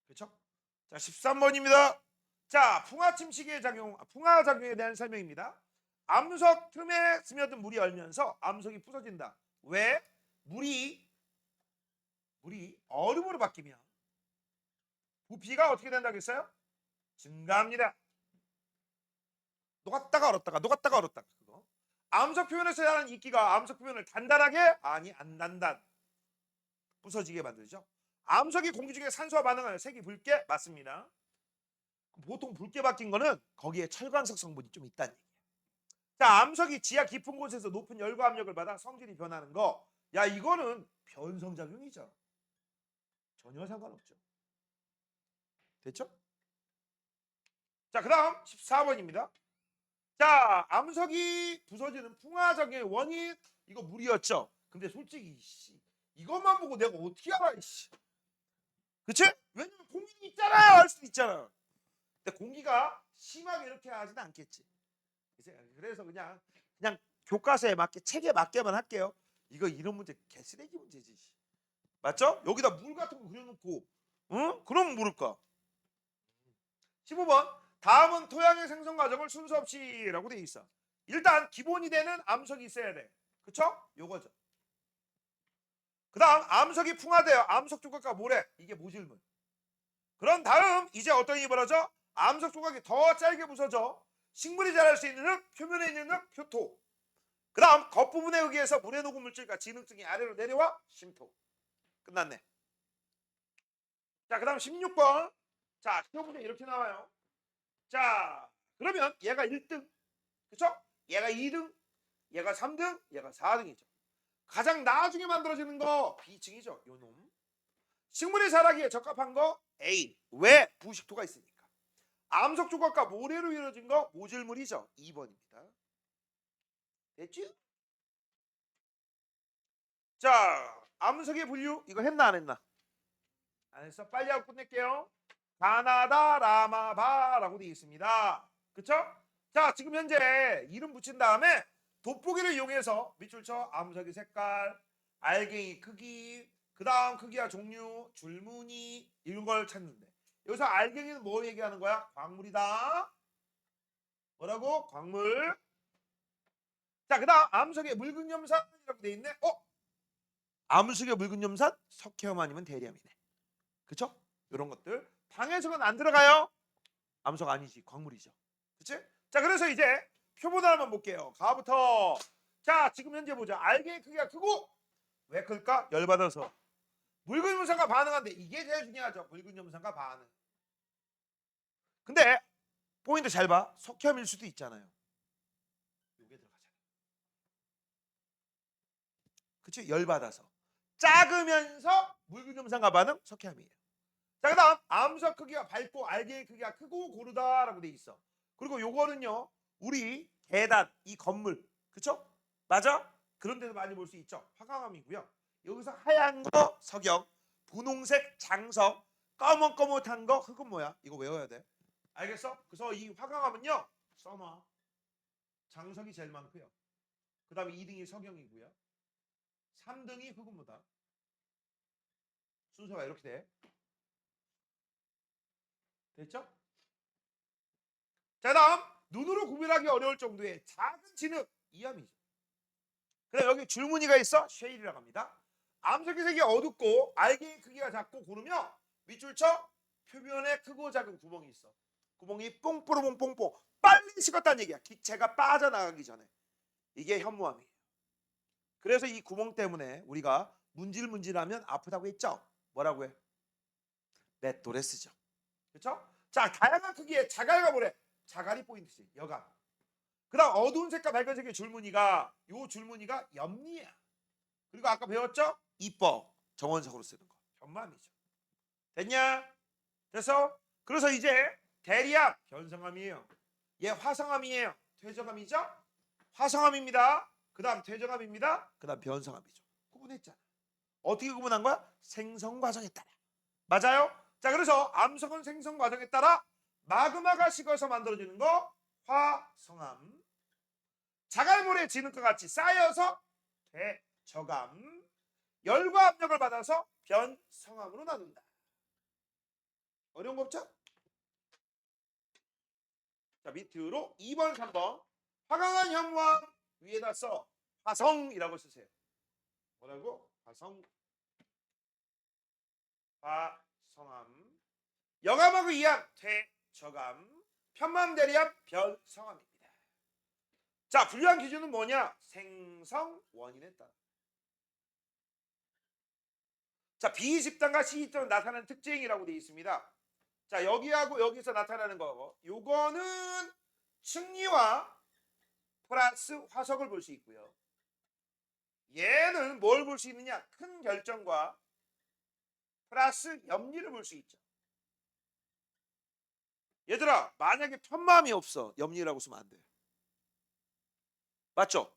그렇죠? 자, 13번입니다. 자, 풍화 침식의 작용, 풍화 작용에 대한 설명입니다. 암석 틈에 스며든 물이 얼면서 암석이 부서진다. 왜? 물이 얼음으로 바뀌면 부피가 어떻게 된다고 했어요? 증가합니다. 녹았다가 얼었다가, 녹았다가 얼었다가. 그거. 암석 표면에서 하는 이끼가 암석 표면을 단단하게, 아니 안 단단, 부서지게 만들죠. 암석이 공기 중에 산소와 반응하여 색이 붉게, 맞습니다. 보통 붉게 바뀐 거는 거기에 철광석 성분이 좀 있다는 얘기예요. 자, 암석이 지하 깊은 곳에서 높은 열과 압력을 받아 성질이 변하는 거, 야, 이거는 변성작용이죠. 전혀 상관없죠. 됐죠? 자, 그 다음 14번입니다. 자, 암석이 부서지는 풍화적인 원인 이거 물이었죠. 근데 솔직히 이것만 보고 내가 어떻게 알아? 그치? 왜냐면 공기 있잖아요. 할 수도 있잖아. 근데 공기가 심하게 이렇게 하지는 않겠지. 그래서 그냥 교과서에 맞게 책에 맞게만 할게요. 이거 이런 문제 개쓰레기 문제지. 맞죠? 여기다 물 같은 거 그려놓고 응? 그럼 모를까? 15번 다음은 토양의 생성 과정을 순서 없이라고 돼 있어. 일단 기본이 되는 암석이 있어야 돼. 그쵸? 요거죠. 그 다음 암석이 풍화돼요. 암석 조각과 모래 이게 모질문. 그런 다음 이제 어떤 일이 벌어져? 암석 조각이 더 짧게 부서져 식물이 자랄 수 있는 흙, 표면에 있는 흙, 표토. 그 다음 겉부분에 의해서 물에 녹은 물질과 진흙등이 아래로 내려와 심토. 끝났네. 자, 그 다음 16번. 자, 시험 문제 이렇게 나와요. 자, 그러면 얘가 1등. 그쵸? 얘가 2등, 얘가 3등, 얘가 4등이죠. 가장 나중에 만들어지는 거 B층이죠. 요 놈. 식물이 자라기에 적합한 거 A. 왜? 부식토가 있으니까. 암석 조각과 모래로 이루어진 거 모질물이죠. 2번입니다. 됐지? 자, 암석의 분류 이거 했나 안 했나? 안 했어. 빨리 하고 끝낼게요. 가나다 라마바라고 되어 있습니다. 그쵸? 자, 지금 현재 이름 붙인 다음에 돋보기를 이용해서 밑줄 쳐 암석의 색깔, 알갱이 크기, 그 다음 크기와 종류, 줄무늬 이런 걸 찾는데 여기서 알갱이는 뭐 얘기하는 거야? 광물이다. 뭐라고? 광물. 자, 그 다음 암석의 묽은 염산이라고 되어 있네. 암석의 묽은 염산? 석회암 아니면 대리암이네. 그쵸? 이런 것들 방해석은 안 들어가요. 암석 아니지, 광물이죠. 그치? 자, 그래서 이제 표본을 한번 볼게요. 가부터. 자, 지금 현재 보자. 알갱이 크기가 크고 왜 클까? 열받아서. 묽은 염산과 반응한데 이게 제일 중요하죠. 묽은 염산과 반응. 근데 포인트 잘 봐. 석회암일 수도 있잖아요. 이게 들어가잖아. 그치? 열받아서. 작으면서 묽은 염산과 반응 석회암이에요. 자, 그다음 암석 크기가 밝고 알갱이 크기가 크고 고르다라고 돼 있어. 그리고 요거는요, 우리 계단 이 건물, 그쵸? 맞아? 그런 데서 많이 볼 수 있죠. 화강암이고요. 여기서 하얀 거 석영, 분홍색 장석, 까뭇까뭇한 거 흙은 뭐야? 이거 외워야 돼. 알겠어? 그래서 이 화강암은요, 써놔. 장석이 제일 많고요. 그다음에 2등이 석영이고요. 3등이 흙은 뭐다? 순서가 이렇게 돼. 됐죠? 자, 다음 눈으로 구별하기 어려울 정도의 작은 진흙 이암이죠. 그래 여기 줄무늬가 있어 쉐일이라고 합니다. 암석의 색이 어둡고 알갱이 크기가 작고 고르며 밑줄 쳐 표면에 크고 작은 구멍이 있어. 구멍이 뽕뽀로뽕뽕뽕 빨리 식었다는 얘기야. 기체가 빠져나가기 전에. 이게 현무암이에요. 그래서 이 구멍 때문에 우리가 문질문질하면 아프다고 했죠. 뭐라고 해? 맷도레스죠. 그렇죠? 자, 다양한 크기의 자갈과 모래. 자갈이 포인트지. 여갈. 그다음 어두운 색과 밝은 색의 줄무늬가 요 줄무늬가 염리야. 그리고 아까 배웠죠? 이뻐. 정원석으로 쓰는 거. 현무암이죠. 됐냐? 됐어? 그래서 이제 대리암 변성암이에요. 얘 화성암이에요. 퇴적암이죠? 화성암입니다. 그다음 퇴적암입니다. 그다음 변성암이죠. 구분했잖아. 어떻게 구분한 거야? 생성 과정에 따라. 맞아요? 자, 그래서 암석은 생성 과정에 따라 마그마가 식어서 만들어지는 거 화성암. 자갈모래 진흙과 같이 쌓여서 대저감. 열과 압력을 받아서 변성암으로 나눈다. 어려운 거 없죠? 자, 밑으로 2번, 3번. 화강암 현무암 위에다 써 화성이라고 쓰세요. 뭐라고? 화성. 화성암. 영암하고 이암 퇴저감. 편맘 대리암 변성암입니다. 자, 분류한 기준은 뭐냐? 생성 원인에 따라. 자, B집단과 C집단으로 나타나는 특징이라고 되어 있습니다. 자, 여기하고 여기서 나타나는 거. 요거는 층리와 플러스 화석을 볼 수 있고요. 얘는 뭘 볼 수 있느냐? 큰 결정과 플러스 염리를 볼 수 있죠. 얘들아, 만약에 편마음이 없어. 염리라고 쓰면 안 돼. 맞죠?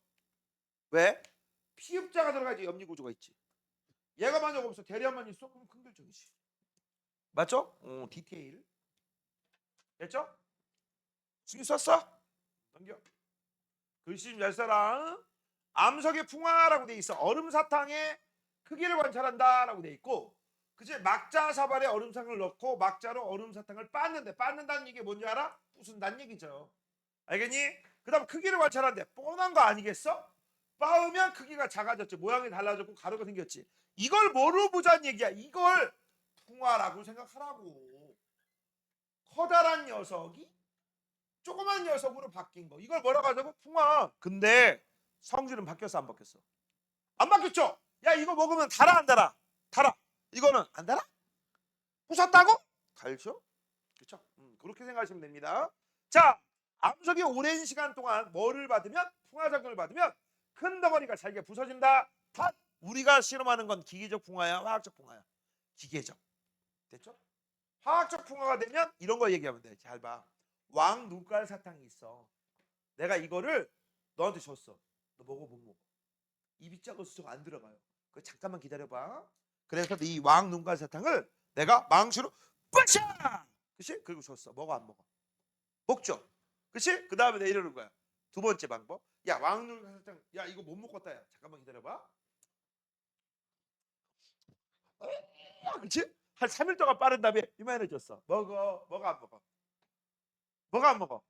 왜? 피읍자가 들어가야지 염리 구조가 있지. 얘가 만약 없어 대리한만 있어? 그럼 큰 결정이지. 맞죠? 디테일. 됐죠? 승희 썼어? 넘겨. 글씨 좀 잘 써라. 암석의 풍화라고 돼 있어. 얼음 사탕의 크기를 관찰한다라고 돼 있고, 그치? 막자 사발에 얼음사탕을 넣고 막자로 얼음 사탕을 빻는데, 빻는다는 얘기 뭔지 알아? 부순다는 얘기죠. 알겠니? 그다음 크기를 관찰하는데 뻔한 거 아니겠어? 빻으면 크기가 작아졌지, 모양이 달라졌고 가루가 생겼지. 이걸 뭐로 보자는 얘기야? 이걸 풍화라고 생각하라고. 커다란 녀석이 조그만 녀석으로 바뀐 거, 이걸 뭐라고 하자고? 풍화. 근데 성질은 바뀌었어 안 바뀌었어? 안 바뀌었죠? 야 이거 먹으면 달아 안 달아? 달아. 이거는 안 달아? 부쉈다고? 달죠? 그렇죠? 그렇게 생각하시면 됩니다. 자, 암석이 오랜 시간 동안 뭐를 받으면, 풍화작용을 받으면 큰 덩어리가 잘게 부서진다. 단 우리가 실험하는 건 기계적 풍화야, 화학적 풍화야? 기계적. 됐죠? 화학적 풍화가 되면 이런 거 얘기하면 돼. 잘 봐. 왕 눈깔 사탕이 있어. 내가 이거를 너한테 줬어. 너 먹어 못 먹어? 입이 작아서 저거 안 들어가요. 그 잠깐만 기다려봐. 그래서 이 왕 눈깔 사탕을 내가 망치로 빠샤! 그치? 그리고 줬어. 먹어 안 먹어? 먹죠. 그치? 그 다음에 내가 이러는 거야. 두 번째 방법. 야 왕 눈깔 사탕, 야 이거 못 먹겠다. 야 잠깐만 기다려봐. 그치? 한 3일 동안 빠른 다음에 이만해졌어. 먹어. 먹어 안 먹어? 먹어 안 먹어?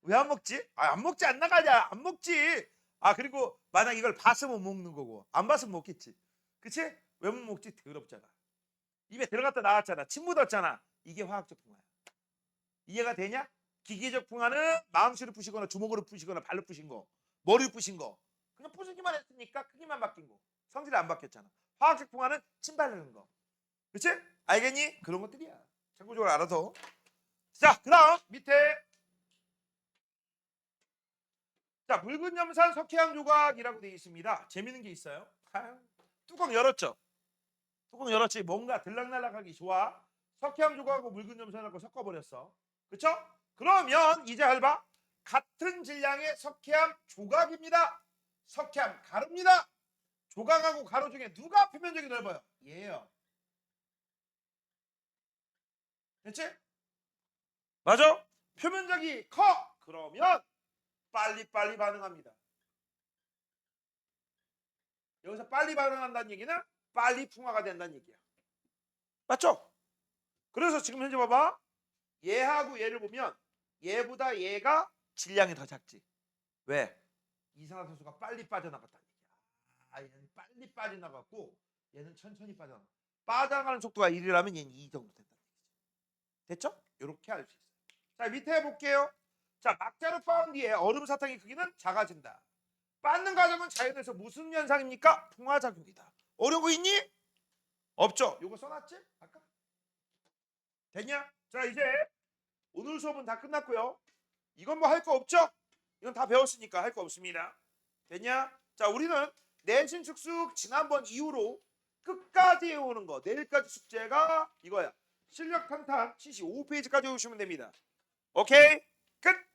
왜 안 먹지? 안 먹지, 안 나가냐? 안 먹지. 그리고 만약 이걸 봤으면 먹는 거고 안 봤으면 먹겠지. 그치? 왜 못 먹지? 더럽잖아. 입에 들어갔다 나왔잖아. 침 묻었잖아. 이게 화학적 풍화야. 이해가 되냐? 기계적 풍화는 마음씨로 푸시거나 주먹으로 푸시거나 발로 푸신 거, 머리로 푸신 거, 그냥 부수기만 했으니까 크기만 바뀐 거, 성질이 안 바뀌었잖아. 화학적 풍화는 침 바르는 거. 그치? 알겠니? 그런 것들이야. 참고적으로 알아서. 자, 그 다음 밑에. 자, 묽은 염산 석회암 조각이라고 되어 있습니다. 재밌는 게 있어요. 뚜껑 열었죠? 뚜껑 열었지. 뭔가 들락날락하기 좋아. 석회암 조각하고 묽은 염산하고 섞어버렸어. 그쵸? 그러면 이제 알바. 같은 질량의 석회암 조각입니다. 석회암 가루입니다. 조각하고 가루 중에 누가 표면적이 넓어요? 얘예요. 그렇지? 맞아? 표면적이 커. 그러면 빨리빨리 반응합니다. 여기서 빨리 반응한다는 얘기는 빨리 풍화가 된다는 얘기야. 맞죠? 그래서 지금 현재 봐봐. 얘하고 얘를 보면 얘보다 얘가 질량이 더 작지. 왜? 이산화탄소가 빨리 빠져나갔다는 얘기야. 얘는 빨리 빠져나갔고 얘는 천천히 빠져나가. 빠져나가는 속도가 1이라면 얘는 2 정도 된다는 얘기죠. 됐죠? 이렇게 알 수 있어요. 자, 밑에 볼게요. 자, 막자로 빻은 뒤에 얼음 사탕의 크기는 작아진다. 빻는 과정은 자연에서 무슨 현상입니까? 풍화작용이다. 어려운 거 있니? 없죠? 요거 써놨지? 아까? 됐냐? 자, 이제 오늘 수업은 다 끝났고요. 이건 뭐 할 거 없죠? 이건 다 배웠으니까 할 거 없습니다. 됐냐? 자, 우리는 내신 축숙 지난번 이후로 끝까지 해오는 거, 내일까지 숙제가 이거야. 실력 탄탄 75페이지까지 오시면 됩니다. 오케이? 끝!